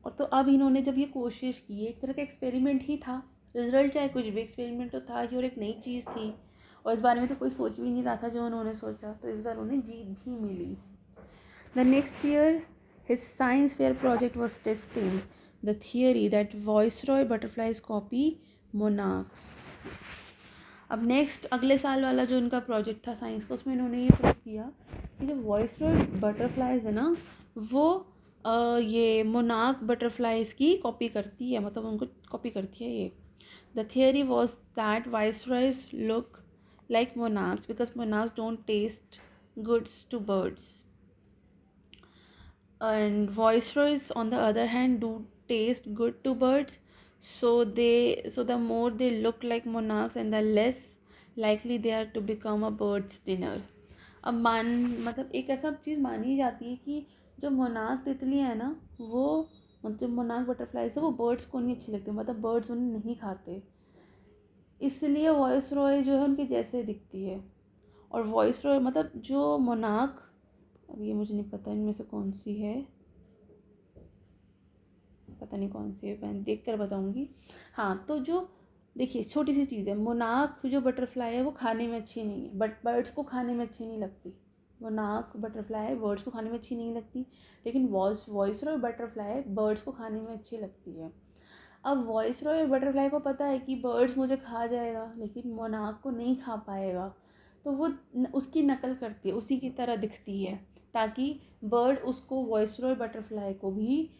और तो अब इन्होंने जब ये कोशिश की, एक तरह का एक्सपेरिमेंट ही था, रिजल्ट चाहे कुछ भी, एक्सपेरिमेंट तो था ही और एक नई चीज़ थी और इस बारे में तो कोई सोच भी नहीं रहा था जो उन्होंने सोचा, तो इस बार उन्हें जीत भी मिली। The next year his science fair project was testing the theory that viceroy butterflies copy monarchs. अब नेक्स्ट अगले साल वाला जो उनका प्रोजेक्ट था साइंस का, उसमें इन्होंने ये प्रूव किया कि जो वॉइसरॉय बटरफ्लाइज है ना, वो ये मोनार्क बटरफ्लाइज की कॉपी करती है, मतलब उनको कॉपी करती है ये। The theory was that viceroys look like monarchs because monarchs don't taste goods to birds, and viceroys on the other hand do taste good to birds, so the more they look like monarchs and the less likely they are to become a bird's dinner. अब मतलब एक ऐसा चीज़ मानी जाती है कि जो monarch तितली है ना, वो मतलब जो मोनार्क बटरफ्लाइज है वो बर्ड्स को नहीं अच्छी लगती, मतलब बर्ड्स उन्हें नहीं खाते, इसलिए वॉइस रॉय जो है उनके जैसे दिखती है। और वॉइस रॉय मतलब जो मोनार्क, अब ये मुझे नहीं पता इनमें से कौन सी है, पता नहीं कौन सी है, मैं देख कर बताऊँगी। हाँ, तो जो देखिए छोटी सी चीज़ है, मोनार्क जो बटरफ्लाई है वो खाने में अच्छी नहीं है, बट बर्ड्स को खाने में अच्छी नहीं लगती। मोनार्क बटरफ्लाई बर्ड्स को खाने में अच्छी नहीं लगती, लेकिन वॉइस रॉय बटरफ्लाई बर्ड्स को खाने में अच्छी लगती है। अब वॉइस रॉय बटरफ्लाई को पता है कि बर्ड्स मुझे खा जाएगा, लेकिन मोनार्क को नहीं खा पाएगा, तो वो उसकी नकल करती है, उसी की तरह दिखती है, ताकि बर्ड उसको वॉइस रॉय बटरफ्लाई को भी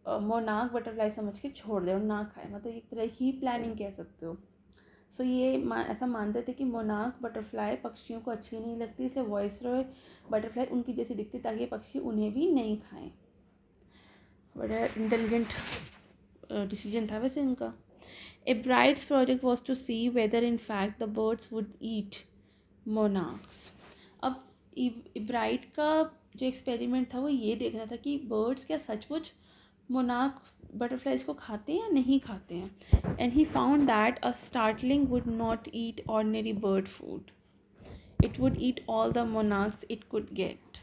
मोनार्क बटरफ्लाई समझ के छोड़ दे और ना खाए, मतलब एक तरह की प्लानिंग कह सकते हो। सो ये ऐसा मानते थे कि मोनार्क बटरफ्लाई पक्षियों को अच्छी नहीं लगती, इसलिए वॉइस रॉय बटरफ्लाई उनकी जैसी दिखती ताकि पक्षी उन्हें भी नहीं खाएं। बड़ा इंटेलिजेंट डिसीजन था वैसे इनका। Ebright's project was to see whether in fact the birds would eat monarchs. अब एब्राइट का जो एक्सपेरिमेंट था वो ये देखना था कि बर्ड्स क्या सचमुच मोनार्क बटरफ्लाइज को खाते हैं या नहीं खाते हैं। And he found that a starling would not eat ordinary bird food, it would eat all the monarchs it could get.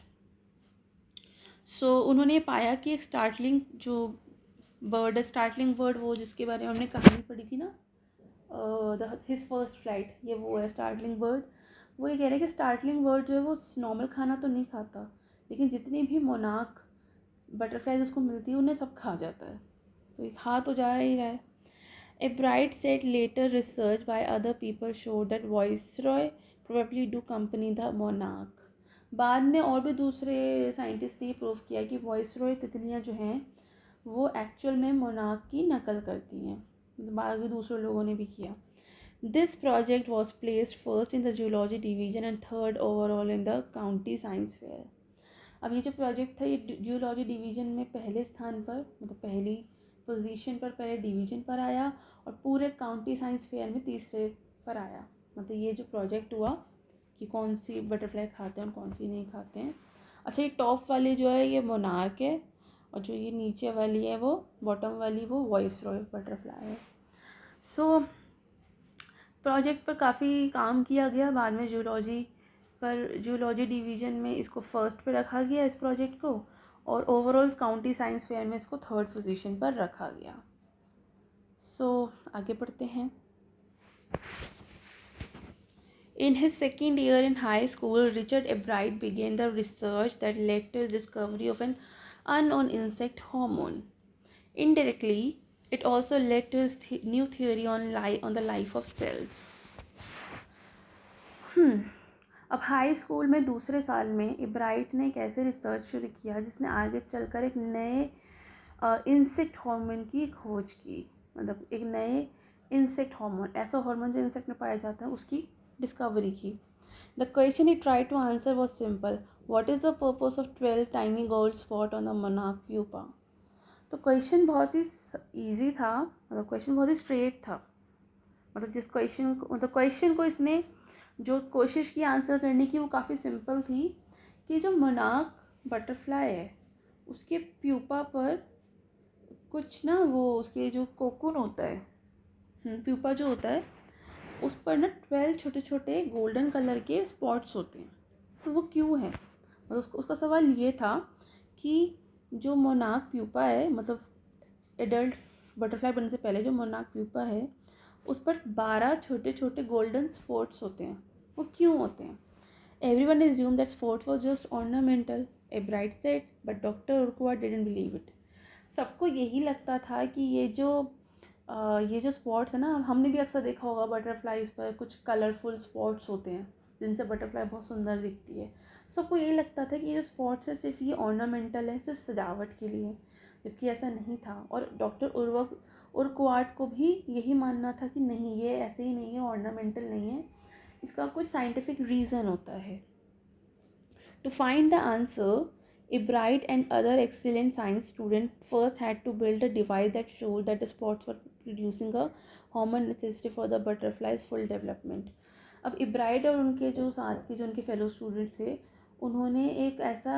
So उन्होंने पाया कि एक स्टार्टलिंग जो बर्ड है, स्टार्टलिंग बर्ड वो जिसके बारे में हमने कहानी पढ़ी थी ना, हिज फर्स्ट फ्लाइट, ये वो है स्टार्टलिंग बर्ड। वो ये कह रहे हैं कि स्टार्टलिंग बर्ड जो है वो नॉर्मल खाना तो नहीं खाता, लेकिन जितनी भी मोनार्क बटरफ्लाइज उसको मिलती है उन्हें सब खा जाता है, तो ये खा तो जा ही रहा है। Ebright said later research by other people show that viceroy probably do company the monarch. बाद में और भी दूसरे साइंटिस्ट ने प्रूव किया कि वॉइसरॉय तितलियाँ जो हैं वो एक्चुअल में मोनार्क की नकल करती हैं, बाकी दूसरे लोगों ने भी किया। This project was placed first in the zoology division and third overall in the county science fair. अब ये जो प्रोजेक्ट था ये जूलॉजी डिवीज़न में पहले स्थान पर, मतलब पहली पोजीशन पर पहले डिवीज़न पर आया और पूरे काउंटी साइंस फेयर में तीसरे पर आया। मतलब ये जो प्रोजेक्ट हुआ कि कौन सी बटरफ्लाई खाते हैं और कौन सी नहीं खाते हैं। अच्छा, ये टॉप वाली जो है ये मोनार्क है और जो ये नीचे वाली है वो बॉटम वाली वो वॉइस रॉय बटरफ्लाई है। सो प्रोजेक्ट पर काफ़ी काम किया गया। बाद में जूलॉजी डिवीज़न में इसको फर्स्ट पे रखा गया इस प्रोजेक्ट को, और ओवरऑल काउंटी साइंस फेयर में इसको थर्ड पोजीशन पर रखा गया। सो आगे बढ़ते हैं। In his second year in high school, Richard Ebright began the research that led to his discovery of an unknown insect hormone. Indirectly, it also led to his new theory on the life of cells. अब high school में दूसरे साल में Ebright ने एक ऐसे research शुरू किया जिसने आगे चलकर एक नए इंसेक्ट हार्मोन की खोज की। मतलब एक नए इंसेक्ट हार्मोन, ऐसा हार्मोन जो इंसेक्ट में पाया जाता है, उसकी डिस्कवरी की। The question he tried to answer was simple, what is the purpose of 12 tiny gold spot on the monarch pupa. तो क्वेश्चन बहुत ही ईजी था, मतलब क्वेश्चन बहुत ही स्ट्रेट था। मतलब क्वेश्चन को इसने जो कोशिश की आंसर करने की वो काफ़ी सिंपल थी कि जो मोनार्क बटरफ्लाई है उसके प्यूपा पर कुछ ना, वो उसके जो कोकून होता है, प्यूपा जो होता है उस पर ना 12 छोटे छोटे गोल्डन कलर के स्पॉट्स होते हैं। तो वो क्यों है? मतलब उसका सवाल ये था कि जो मोनार्क प्यूपा है, मतलब एडल्ट बटरफ्लाई बनने से पहले जो मोनार्क प्यूपा है उस पर 12 छोटे छोटे गोल्डन स्पॉट्स होते हैं, वो क्यों होते हैं? Everyone assumed that sports was just ornamental, Ebright said, but Dr. Urquhart didn't believe it. सबको यही लगता था कि ये जो स्पॉट्स है ना, हमने भी अक्सर देखा होगा बटरफ्लाईज पर कुछ कलरफुल स्पॉट्स होते हैं जिनसे बटरफ्लाई बहुत सुंदर दिखती है। सबको यही लगता था कि ये जो स्पॉट्स है सिर्फ ये ऑर्नामेंटल है, सिर्फ सजावट के लिए, जबकि ऐसा नहीं था। और डॉक्टर उर्क्वार्ट को भी यही मानना था कि नहीं, ये ऐसे ही नहीं है, ऑर्नामेंटल नहीं है, इसका कुछ साइंटिफिक रीज़न होता है। To find the answer, Ebright and other excellent science students first had to build a device that showed that the spots were producing a hormone necessary for the butterfly's full development. अब Ebright और उनके जो साथ के जो उनके fellow students थे, उन्होंने एक ऐसा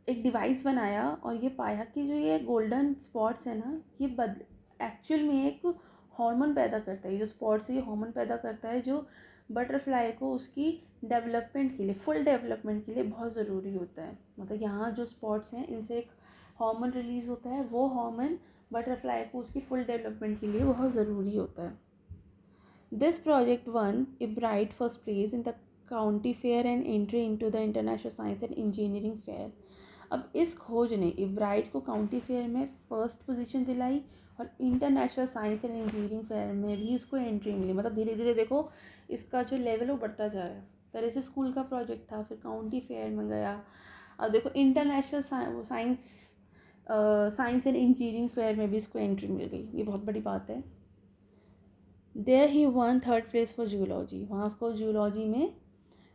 एक डिवाइस बनाया और ये पाया कि जो ये गोल्डन स्पॉट्स है ना, ये एक्चुअल में एक हार्मोन पैदा करता है। ये जो स्पॉट्स है ये हार्मोन पैदा करता है जो बटरफ्लाई को उसकी डेवलपमेंट के लिए, फुल डेवलपमेंट के लिए बहुत ज़रूरी होता है। मतलब यहाँ जो स्पॉट्स हैं इनसे एक हार्मोन रिलीज़ होता है, वो हार्मोन बटरफ्लाई को उसकी फुल डेवलपमेंट के लिए बहुत ज़रूरी होता है। This project one Ebright first place in the county fair and entry into the international science and engineering fair. अब इस खोज ने इब्राइट को काउंटी फेयर में फर्स्ट पोजीशन दिलाई और international science and engineering fair में भी इसको एंट्री मिली। मतलब धीरे धीरे देखो इसका जो लेवल वो बढ़ता जा रहा है। पहले से स्कूल का प्रोजेक्ट था, फिर काउंटी फेयर में गया, अब देखो international science and engineering fair में भी इसको एंट्री मिल गई। ये बहुत बड़ी बात है। There he won third place for zoology, वहाँ उसको जूलॉजी में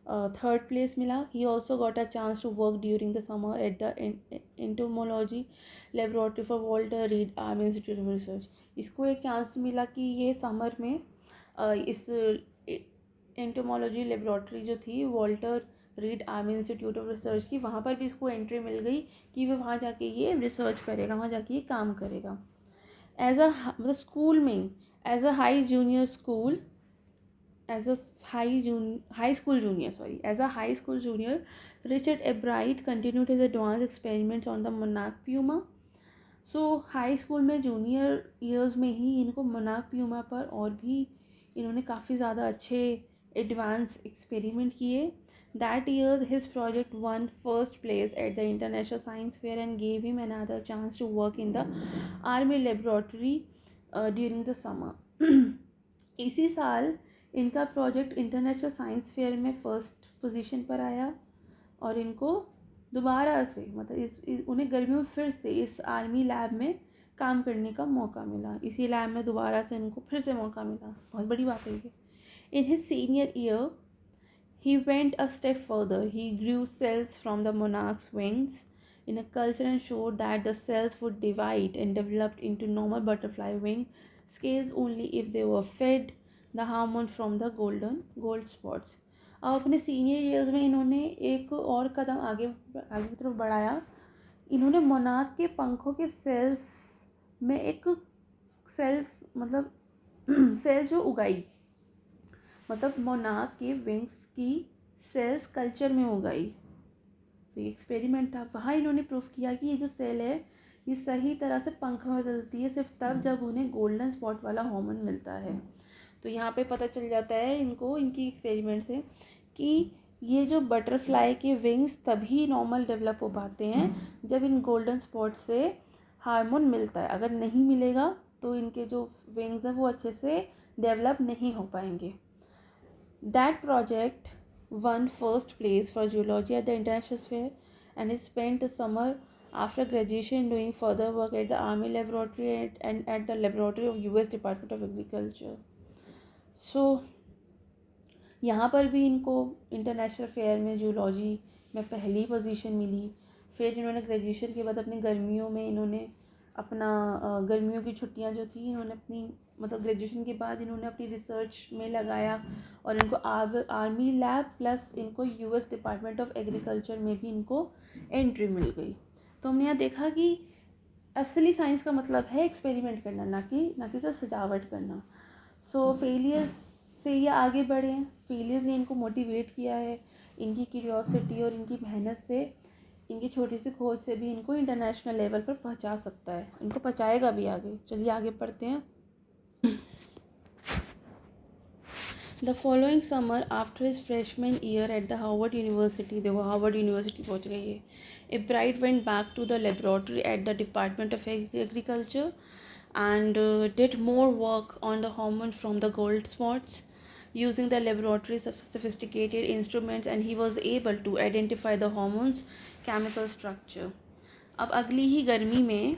थर्ड प्लेस मिला। He also got a chance to work during the summer at the entomology laboratory for Walter Reed Army Institute of Research. इसको एक chance मिला कि ये summer में इस एंटोमोलॉजी लेबोरेटरी जो थी Walter Reed Army Institute of research की, वहाँ पर भी इसको एंट्री मिल गई कि वह वहाँ जाके ये रिसर्च करेगा, वहाँ जाके ये काम करेगा। एज अ मतलब स्कूल में as a high school junior, Richard Ebright continued his advanced experiments on the monarch puma. So high school में जूनियर ईयर्स में ही इनको मोनार्क प्यूमा पर और भी इन्होंने काफ़ी ज़्यादा अच्छे एडवांस एक्सपेरिमेंट किए। That year his project won first place at the international science fair and gave him another chance to work in the army laboratory during the summer. इसी साल इनका प्रोजेक्ट इंटरनेशनल साइंस फेयर में first position पर आया और इनको दोबारा से मतलब उन्हें गर्मियों में फिर से इस आर्मी लैब में काम करने का मौका मिला। इसी लैब में दोबारा से इनको फिर से मौका मिला, बहुत बड़ी बात है ये। In his senior year he went a step further, he grew cells from the monarchs wings in a culture and showed that the cells would divide and develop into normal butterfly wing scales only if they were fed the hormone from the gold spots. अब अपने senior years में इन्होंने एक और कदम आगे आगे की तरफ बढ़ाया. इन्होंने मोनाक के पंखों के सेल्स में एक सेल्स मतलब सेल्स जो उगाई, मतलब मोनाक के विंग्स की सेल्स कल्चर में उगाई. तो ये एक्सपेरिमेंट था. वहाँ इन्होंने प्रूफ किया कि ये जो सेल है ये सही तरह से पंख में बदलती है सिर्फ तब जब उन्हें गोल्डन स्पॉट वाला हार्मोन मिलता है. तो यहाँ पे पता चल जाता है इनको इनकी एक्सपेरिमेंट से कि ये जो बटरफ्लाई के विंग्स तभी नॉर्मल डेवलप हो पाते हैं जब इन गोल्डन स्पॉट से हार्मोन मिलता है. अगर नहीं मिलेगा तो इनके जो विंग्स हैं वो अच्छे से डेवलप नहीं हो पाएंगे. That project won first place for zoology at the International Fair and he spent the summer after graduation doing further work at the Army Laboratory and at the laboratory of US Department of Agriculture. So यहाँ पर भी इनको international fair में zoology में पहली position मिली. फिर इन्होंने graduation के बाद अपने गर्मियों में इन्होंने अपना गर्मियों की छुट्टियां जो थी इन्होंने अपनी मतलब ग्रेजुएशन के बाद इन्होंने अपनी रिसर्च में लगाया और इनको आर्मी लैब प्लस इनको यूएस डिपार्टमेंट ऑफ एग्रीकल्चर में भी इनको एंट्री मिल गई. तो हमने यहाँ देखा कि असली साइंस का मतलब है एक्सपेरिमेंट करना, ना कि सिर्फ सजावट करना. सो फेलियर्स से ये आगे बढ़े हैं. फेलियर्स ने इनको मोटिवेट किया है. इनकी क्यूरियोसिटी और इनकी मेहनत से इनकी छोटी सी खोज से भी इनको इंटरनेशनल लेवल पर पहुंचा सकता है. इनको पहुंचाएगा भी आगे. चलिए आगे पढ़ते हैं. The following summer, after his freshman year at the Harvard University, देखो हार्वर्ड यूनिवर्सिटी पहुंच गई है. Ebright went back to the laboratory at the Department of Agriculture and did more work on the hormone from the gold spots using the laboratory's sophisticated instruments, and he was able to identify the hormones chemical structure. अब अगली ही गर्मी में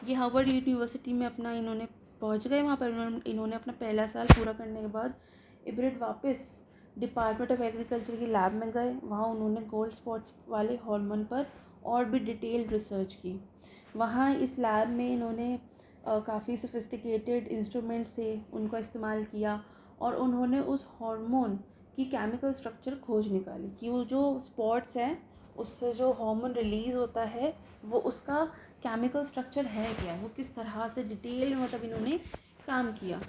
ये Harvard university में अपना इन्होंने पहुंच गए. वहाँ पर इन्होंने अपना पहला साल पूरा करने के बाद इब्रिट वापस डिपार्टमेंट ऑफ एग्रीकल्चर की लैब में गए. वहाँ उन्होंने गोल्ड स्पॉट्स वाले हार्मोन पर और भी डिटेल्ड रिसर्च की. वहाँ इस लैब में इन्होंने काफ़ी सोफिस्टिकेटेड इंस्ट्रूमेंट से उनका इस्तेमाल किया और उन्होंने उस हार्मोन की केमिकल स्ट्रक्चर खोज निकाली कि वो जो स्पॉट्स हैं उससे जो हार्मोन रिलीज़ होता है वो उसका केमिकल स्ट्रक्चर है क्या, वो किस तरह से डिटेल में मतलब इन्होंने काम किया.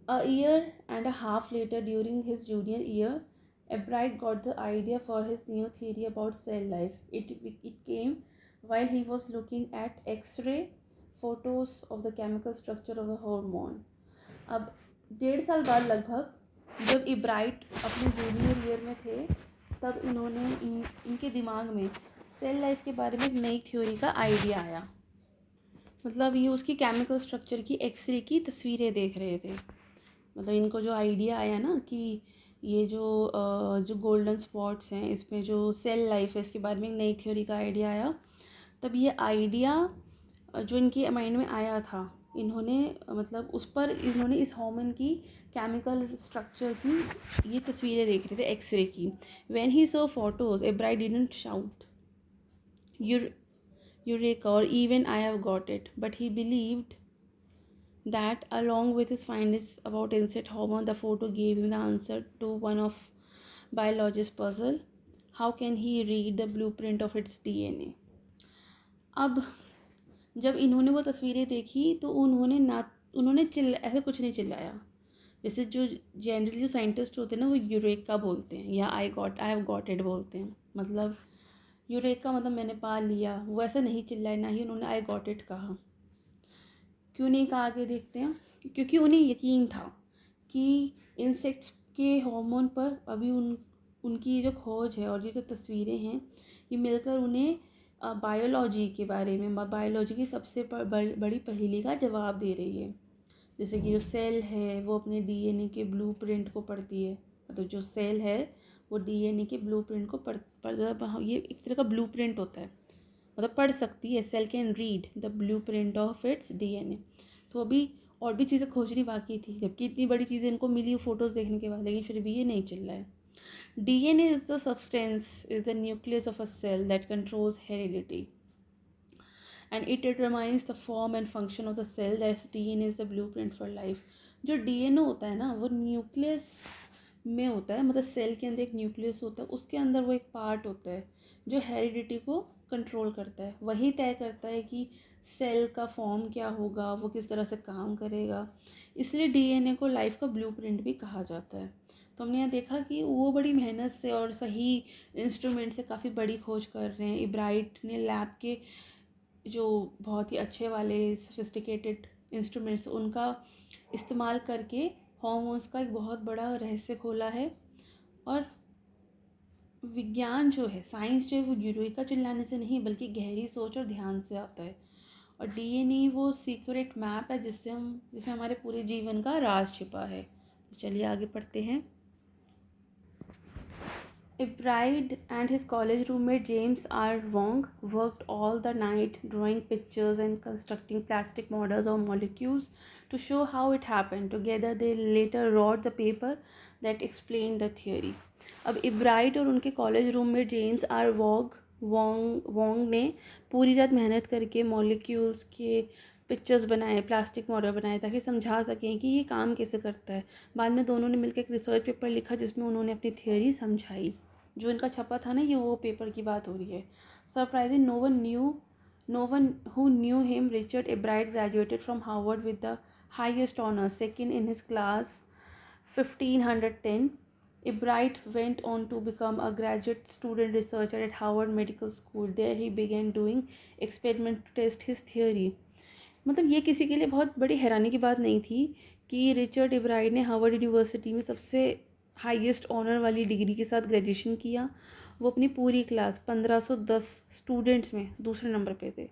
A year and a half later, during his junior year, Ebright got the idea for his new theory about cell life. It came while he was looking at X-ray photos of the chemical structure of a hormone. अब 1.5 साल बाद लगभग जब Ebright अपने junior year में थे तब इन्होंने इनके दिमाग में सेल लाइफ के बारे में एक नई थ्योरी का आइडिया आया. मतलब ये उसकी केमिकल स्ट्रक्चर की एक्सरे की तस्वीरें देख रहे थे. मतलब इनको जो आइडिया आया ना कि ये जो गोल्डन स्पॉट्स हैं इसमें जो सेल लाइफ है इसके बारे में एक नई थ्योरी का आइडिया आया. तब ये आइडिया जो इनके माइंड में आया था इन्होंने मतलब उस पर इन्होंने इस हार्मोन की केमिकल स्ट्रक्चर की ये तस्वीरें देख रहे थे एक्सरे की. When he saw photos Ebright didn't shout eureka or even I have got it, but he believed that along with his findings about insect hormone, the photo gave him the answer to one of biologist's puzzle. How can he read the blueprint of its DNA? अब जब इन्होंने वो तस्वीरें देखी तो उन्होंने ऐसे कुछ नहीं चिल्लाया. जैसे जो जनरली जो साइंटिस्ट होते हैं ना वो यूरेका बोलते हैं या आई हैव गॉट इट बोलते हैं. मतलब यूरेका मतलब मैंने पा लिया. वो ऐसा नहीं चिल्लाए, ना ही उन्होंने आई गॉट इट कहा. क्यों नहीं कहा आगे देखते हैं. क्योंकि उन्हें यकीन था कि इंसेक्ट्स के हार्मोन पर अभी उनकी ये जो खोज है और ये जो तस्वीरें हैं ये मिलकर उन्हें बायोलॉजी के बारे में बायोलॉजी की सबसे बड़ी पहेली का जवाब दे रही है. जैसे कि जो सेल है वो अपने डीएनए के ब्लूप्रिंट को पढ़ती है. मतलब जो सेल है वो डीएनए के ब्लूप्रिंट को ये एक तरह का ब्लूप्रिंट होता है. मतलब पढ़ सकती है. Cell can read the blueprint of its DNA. तो अभी और भी चीज़ें खोजनी बाकी थी जबकि इतनी बड़ी चीज़ें इनको मिली फ़ोटोज़ देखने के बाद, लेकिन फिर भी ये नहीं चल रहा है. DNA is the substance, is the nucleus of a cell that controls heredity, and it determines the form and function of the cell. That's DNA is the blueprint for life. जो डीएनए होता है ना, वो nucleus में होता है, मतलब cell के अंदर एक न्यूक्लियस होता है, उसके अंदर वो एक पार्ट होता है जो हेरिडिटी को कंट्रोल करता है, वही तय करता है कि सेल का फॉर्म क्या होगा, वो किस तरह से काम करेगा। इसलिए डीएनए को लाइफ का ब्लूप्रिंट भी कहा जाता है। तो हमने यहाँ देखा कि वो बड़ी मेहनत से और सही इंस्ट्रूमेंट से काफ़ी बड़ी खोज कर रहे हैं। इब्राइट ने लैब के जो बहुत ही अच्छे वाले सोफिस्टिकेटेड इंस्ट्रूमेंट्स, उनका इस्तेमाल करके हॉर्मोन्स का एक बहुत बड़ा रहस्य खोला है। और विज्ञान जो है, साइंस जो है, वो यूरेका चिल्लाने से नहीं बल्कि गहरी सोच और ध्यान से आता है। और डीएनए वो सीक्रेट मैप है जिसमें हमारे पूरे जीवन का राज छिपा है। तो चलिए आगे पढ़ते हैं। Bride and his college roommate James R. Wong worked all the night drawing pictures and constructing plastic models of molecules to show how it happened. Together they later wrote the paper that explained the theory. अब Ebright और उनके college roommate James R Wong ने पूरी रात मेहनत करके molecules के pictures बनाए, प्लास्टिक मॉडल बनाए, ताकि समझा सकें कि ये काम कैसे करता है। बाद में दोनों ने मिलकर एक रिसर्च पेपर लिखा जिसमें उन्होंने अपनी थियोरी समझाई। जो इनका छपा था ना, ये वो पेपर की बात हो रही है। Surprising, no one who knew him, Richard Ebright graduated from Harvard with the highest honor, second in his class 1510. Ebright went on to become a graduate student researcher at Harvard Medical School. There he began doing experiments to test his theory. मतलब ये किसी के लिए बहुत बड़ी हैरानी की बात नहीं थी कि रिचर्ड इब्राइट ने हार्वर्ड यूनिवर्सिटी में सबसे हाईएस्ट ऑनर वाली डिग्री के साथ ग्रेजुएशन किया। वो अपनी पूरी क्लास 1510 स्टूडेंट्स में दूसरे नंबर पे थे।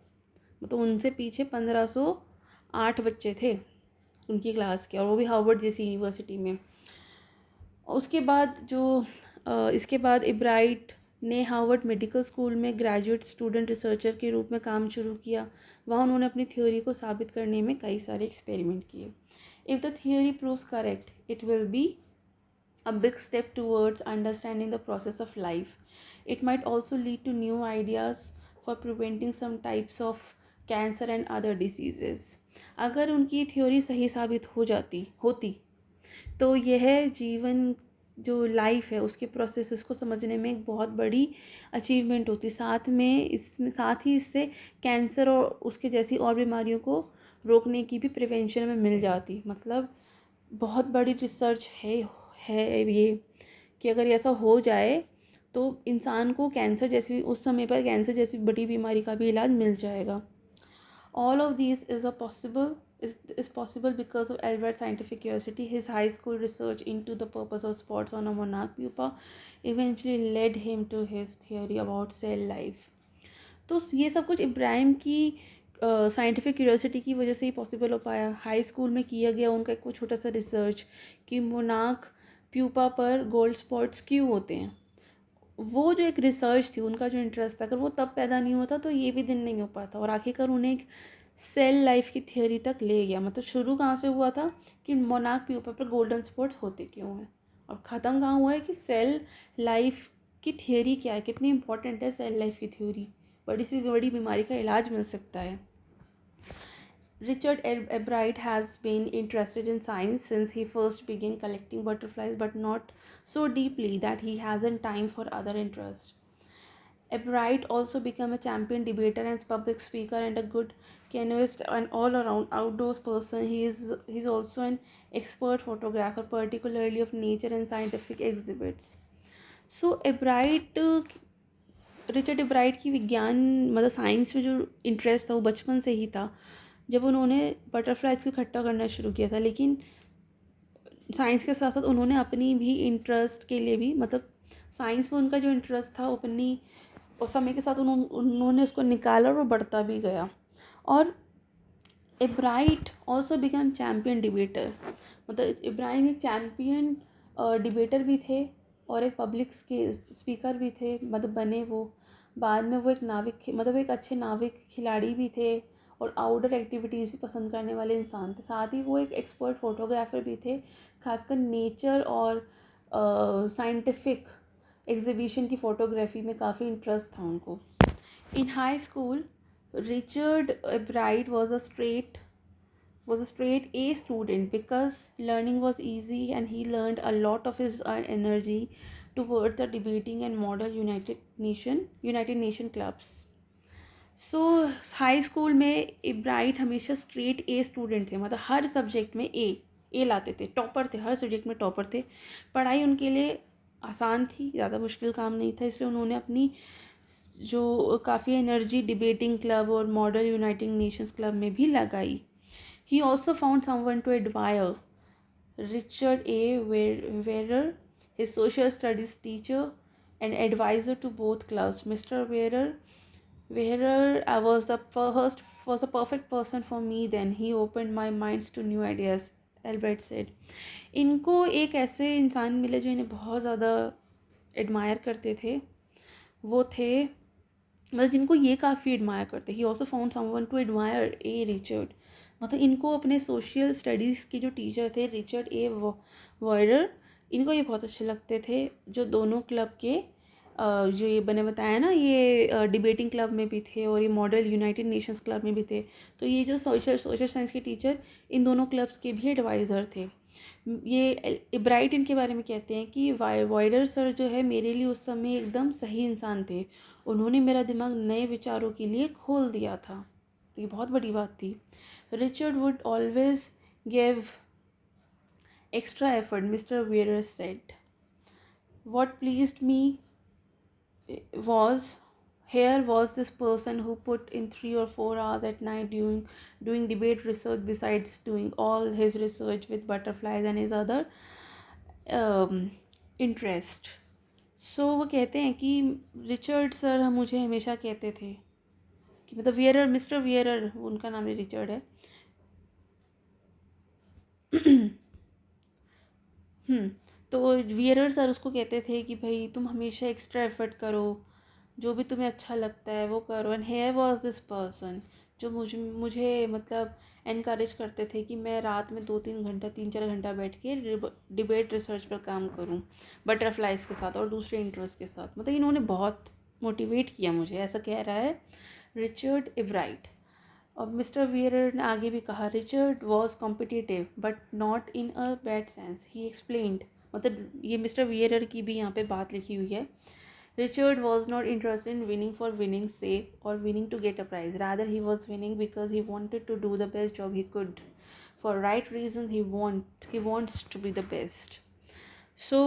मतलब उनसे पीछे 1508 बच्चे थे उनकी क्लास के, और वो भी हार्वर्ड जैसी यूनिवर्सिटी में। उसके बाद इसके बाद इब्राइट ने हार्वर्ड मेडिकल स्कूल में ग्रेजुएट स्टूडेंट रिसर्चर के रूप में काम शुरू किया। वहाँ उन्होंने अपनी थ्योरी को साबित करने में कई सारे एक्सपेरिमेंट किए। If the theory proves correct, it will be a big step towards understanding the process of life. It might also lead to new ideas for preventing some types of cancer and other diseases. अगर उनकी theory सही साबित होती तो यह जीवन जो life है उसके प्रोसेस को समझने में एक बहुत बड़ी अचीवमेंट होती। साथ ही इससे कैंसर और उसके जैसी और बीमारियों को रोकने की भी प्रिवेंशन में मिल जाती। मतलब बहुत बड़ी रिसर्च है ये, कि अगर ऐसा हो जाए तो इंसान को कैंसर जैसी, उस समय पर कैंसर जैसी बड़ी बीमारी का भी इलाज मिल जाएगा। All of these is possible because of Albert's scientific curiosity. His high school research into the purpose of spots on a monarch pupa eventually led him to his theory about cell life. तो ये सब कुछ इब्राहिम की scientific curiosity की वजह से ही possible हो पाया। हाई स्कूल में किया गया उनका एक छोटा सा रिसर्च कि मोनार्क प्यूपा पर गोल्ड स्पॉट्स क्यों होते हैं, वो जो एक रिसर्च थी, उनका जो इंटरेस्ट था, अगर वो तब पैदा नहीं होता तो ये भी दिन नहीं हो पाता। और आखिरकार उन्हें एक सेल लाइफ की थियोरी तक ले गया। मतलब शुरू कहाँ से हुआ था कि मोनार्क प्यूपा पर गोल्डन स्पॉट्स होते क्यों हैं, और ख़त्म कहाँ हुआ है कि सेल लाइफ की थियोरी क्या है, कितनी इंपॉर्टेंट है सेल लाइफ की थ्योरी, बड़ी से बड़ी बीमारी का इलाज मिल सकता है। Richard Ebright has been interested in science since he first began collecting butterflies, but not so deeply that he hasn't time for other interests. Ebright also became a champion debater and public speaker and a good canoeist and all-around outdoors person. He's also an expert photographer, particularly of nature and scientific exhibits. So Richard Ebright की विज्ञान मतलब science में जो interest था वो बचपन से ही था, जब उन्होंने बटरफ्लाइज को इकट्ठा करना शुरू किया था। लेकिन साइंस के साथ साथ उन्होंने अपनी भी इंटरेस्ट के लिए भी, मतलब साइंस में उनका जो इंटरेस्ट था अपनी उस समय के साथ उन्होंने उसको निकाला और वो बढ़ता भी गया। और Ebright also become champion debater, मतलब इब्राहिम एक चैम्पियन डिबेटर भी थे और एक पब्लिक स्पीकर भी थे, मतलब बने वो। बाद में वो एक एक अच्छे नाविक खिलाड़ी भी थे और आउटडोर एक्टिविटीज़ भी पसंद करने वाले इंसान थे। साथ ही वो एक एक्सपर्ट फोटोग्राफर भी थे, खासकर नेचर और साइंटिफिक एग्जीबिशन की फ़ोटोग्राफी में काफ़ी इंटरेस्ट था उनको. In high school, Richard Bright was a straight A student because learning was easy and he learned a lot of his energy toward the debating and model United Nation clubs. So high school में bright हमेशा straight a student थे, मतलब हर subject में ए लाते थे, topper थे, हर subject में topper थे. पढ़ाई उनके लिए आसान थी, ज़्यादा मुश्किल काम नहीं था, इसलिए उन्होंने अपनी जो काफ़ी एनर्जी डिबेटिंग क्लब और मॉडल यूनाइटेड नेशंस क्लब में भी लगाई. He also found someone to admire, Richard A. Wehrer, his social studies teacher and advisor to both clubs. Mr. Wehrer was a perfect person for me then. He opened my minds to new ideas, Albert said. इनको एक ऐसे इंसान मिले जो इन्हें बहुत ज़्यादा admire करते थे. वो थे मतलब जिनको ये काफ़ी एडमायर करते. He also found someone to admire A Richard. मतलब इनको अपने सोशल स्टडीज़ के जो टीचर थे रिचर्ड ए वॉयरर, इनको ये बहुत अच्छे लगते थे, जो दोनों क्लब के जो ये मैंने बताया ना, ये डिबेटिंग क्लब में भी थे और ये मॉडल यूनाइटेड नेशंस क्लब में भी थे. तो ये जो सोशल साइंस के टीचर इन दोनों क्लब्स के भी एडवाइज़र थे. ये ब्राइट इनके बारे में कहते हैं कि वॉयरर सर जो है मेरे लिए उस समय एकदम सही इंसान थे. उन्होंने मेरा दिमाग नए विचारों के लिए खोल दिया था. तो ये बहुत बड़ी बात थी. Richard would always give extra effort, mister Wehrer said. What pleased me was this person who put in 3 or 4 hours at night doing debate research besides doing all his research with butterflies and his other interest. सो वो कहते हैं कि Richard sir हम मुझे हमेशा कहते थे कि मतलब मिस्टर वियरर, उनका नाम है रिचर्ड है. तो वियरर सर उसको कहते थे कि भाई तुम हमेशा एक्स्ट्रा एफर्ट करो, जो भी तुम्हें अच्छा लगता है वो करो. And here was this person जो मुझे मतलब एनकरेज करते थे कि मैं रात में 2-3 घंटा 3-4 घंटा बैठ के डिबेट रिसर्च पर काम करूं बटरफ्लाइज के साथ और दूसरे इंटरेस्ट के साथ. मतलब इन्होंने बहुत मोटिवेट किया मुझे, ऐसा कह रहा है रिचर्ड इब्राइट. और मिस्टर वियरर ने आगे भी कहा, Richard was competitive but not in a bad sense. He explained, मतलब ये मिस्टर वियरर की भी यहाँ पे बात लिखी हुई है. Richard was not interested in winning for winning's sake or winning to get a prize. Rather, he was winning because he wanted to do the best job he could. For right reasons, he wants to be the best. So,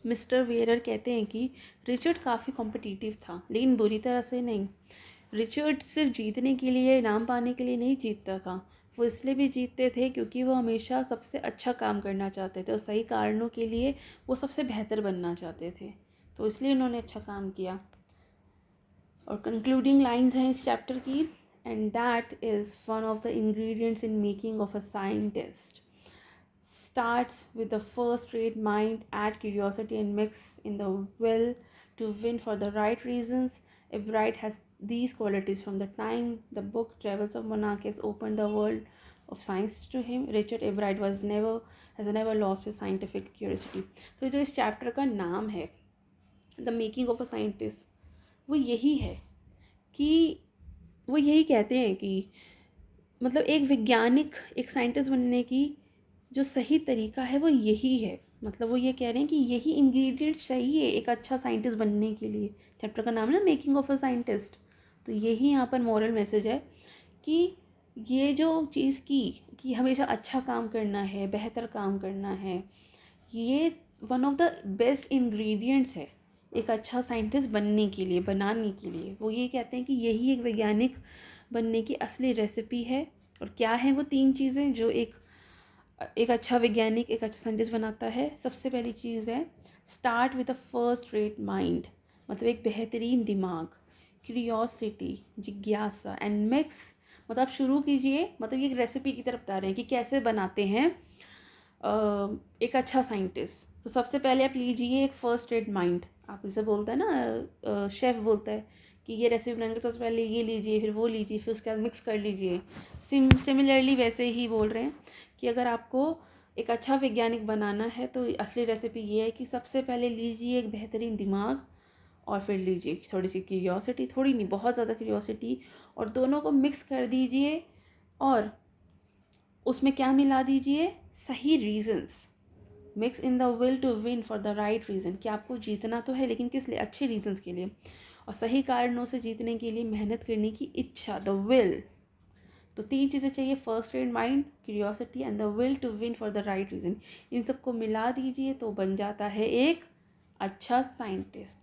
mister Wehrer कहते हैं कि Richard काफ़ी competitive था, लेकिन बुरी तरह से नहीं. रिचर्ड सिर्फ जीतने के लिए, इनाम पाने के लिए नहीं जीतता था. वो इसलिए भी जीतते थे क्योंकि वो हमेशा सबसे अच्छा काम करना चाहते थे और सही कारणों के लिए वो सबसे बेहतर बनना चाहते थे. तो इसलिए उन्होंने अच्छा काम किया. और कंक्लूडिंग लाइंस हैं इस चैप्टर की. And that is one of the ingredients in making of a scientist. Starts with the first rate mind, add curiosity and mix in the will to win for the right reasons. If Bright has these qualities from the time the book Travels of Monarchs opened the world of science to him. Richard A. Bright has never lost his scientific curiosity. तो जो इस chapter का नाम है the making of a scientist, वो यही है कि वो यही कहते हैं कि मतलब एक वैज्ञानिक, एक साइंटिस्ट बनने की जो सही तरीका है वो यही है. मतलब वो ये कह रहे हैं कि यही इंग्रेडिएंट चाहिए एक अच्छा साइंटिस्ट बनने के लिए. चैप्टर का नाम है ना मेकिंग ऑफ अ साइंटिस्ट. तो यही यहाँ पर मॉरल मैसेज है कि ये जो चीज़ कि हमेशा अच्छा काम करना है, बेहतर काम करना है, ये one of the best ingredients है एक अच्छा साइंटिस्ट बनने के लिए, बनाने के लिए. वो ये कहते हैं कि यही एक वैज्ञानिक बनने की असली रेसिपी है. और क्या है वो 3 चीज़ें जो एक अच्छा वैज्ञानिक, एक अच्छा साइंटिस्ट बनाता है. सबसे पहली चीज़ है start with a first rate mind, मतलब एक बेहतरीन दिमाग. क्यूरियोसिटी, जिज्ञासा. एंड मिक्स, मतलब आप शुरू कीजिए, मतलब ये एक रेसिपी की तरफ बता रहे हैं कि कैसे बनाते हैं एक अच्छा साइंटिस्ट. तो सबसे पहले आप लीजिए एक फर्स्ट रेट माइंड. आप इसे बोलते हैं ना, शेफ़ बोलता है कि ये रेसिपी बनाने के सबसे पहले ये लीजिए, फिर वो लीजिए, फिर उसके बाद मिक्स कर लीजिए. सिमिलरली वैसे ही बोल रहे हैं कि अगर आपको एक अच्छा वैज्ञानिक बनाना है तो असली रेसिपी ये है कि सबसे पहले लीजिए एक बेहतरीन दिमाग, और फिर लीजिए थोड़ी सी क्यूरियोसिटी, थोड़ी नहीं बहुत ज़्यादा क्यूरियोसिटी, और दोनों को मिक्स कर दीजिए, और उसमें क्या मिला दीजिए, सही reasons. Mix in the will to win for the right reason, कि आपको जीतना तो है लेकिन किस लिए, अच्छे रीजंस के लिए, और सही कारणों से जीतने के लिए मेहनत करने की इच्छा, द विल। तो 3 चीज़ें चाहिए, first rate mind, curiosity and the will to win for the right reason. इन सबको मिला दीजिए तो बन जाता है एक अच्छा scientist.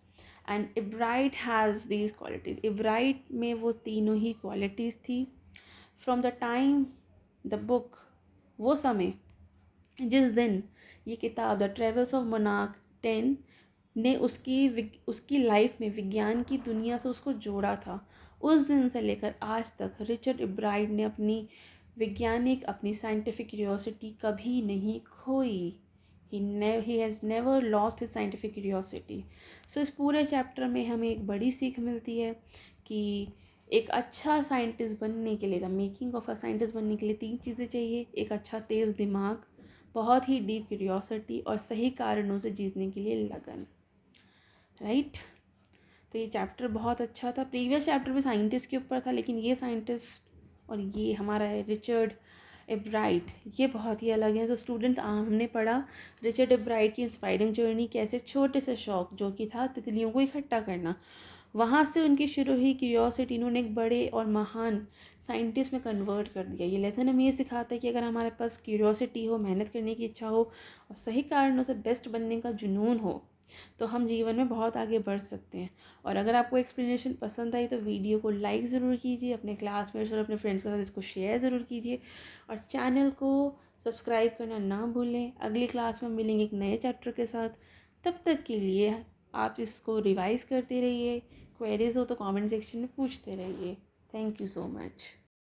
And Ebright has these qualities, Ebright में वो तीनों ही क्वालिटीज़ थी। From the time the book, वो समय जिस दिन ये किताब द ट्रेवल्स ऑफ मोनार्क 10 ने उसकी लाइफ में विज्ञान की दुनिया से उसको जोड़ा था, उस दिन से लेकर आज तक रिचर्ड इब्राइट ने अपनी साइंटिफिक क्यूरियोसिटी कभी नहीं खोई। He has never lost his scientific curiosity. So इस पूरे चैप्टर में हमें एक बड़ी सीख मिलती है कि एक अच्छा साइंटिस्ट बनने के लिए, the making of a scientist बनने के लिए 3 चीज़ें चाहिए, एक अच्छा तेज़ दिमाग, बहुत ही डीप क्यूरियोसिटी, और सही कारणों से जीतने के लिए लगन। राइट। तो ये चैप्टर बहुत अच्छा था। प्रीवियस चैप्टर भी साइंटिस्ट के ऊपर था, लेकिन ये साइंटिस्ट और ये हमारा है रिचर्ड इब्राइट, ये बहुत ही अलग है। तो स्टूडेंट्स, हमने पढ़ा रिचर्ड इब्राइट की इंस्पायरिंग जर्नी, कैसे छोटे से शौक जो कि था तितलियों को इकट्ठा करना, वहाँ से उनकी शुरू हुई क्यूरियोसिटी, इन्होंने एक बड़े और महान साइंटिस्ट में कन्वर्ट कर दिया। ये लेसन हमें ये सिखाता है कि अगर हमारे पास क्यूरियोसिटी हो, मेहनत करने की इच्छा हो, और सही कारणों से बेस्ट बनने का जुनून हो, तो हम जीवन में बहुत आगे बढ़ सकते हैं। और अगर आपको एक्सप्लेनेशन पसंद आई तो वीडियो को लाइक ज़रूर कीजिए, अपने क्लासमेट्स और अपने फ्रेंड्स के साथ इसको शेयर ज़रूर कीजिए, और चैनल को सब्सक्राइब करना ना भूलें। अगली क्लास में मिलेंगे एक नए चैप्टर के साथ। तब तक के लिए आप इसको रिवाइज़ करते रहिए, क्वेरीज हो तो कमेंट सेक्शन में पूछते रहिए। Thank you so much.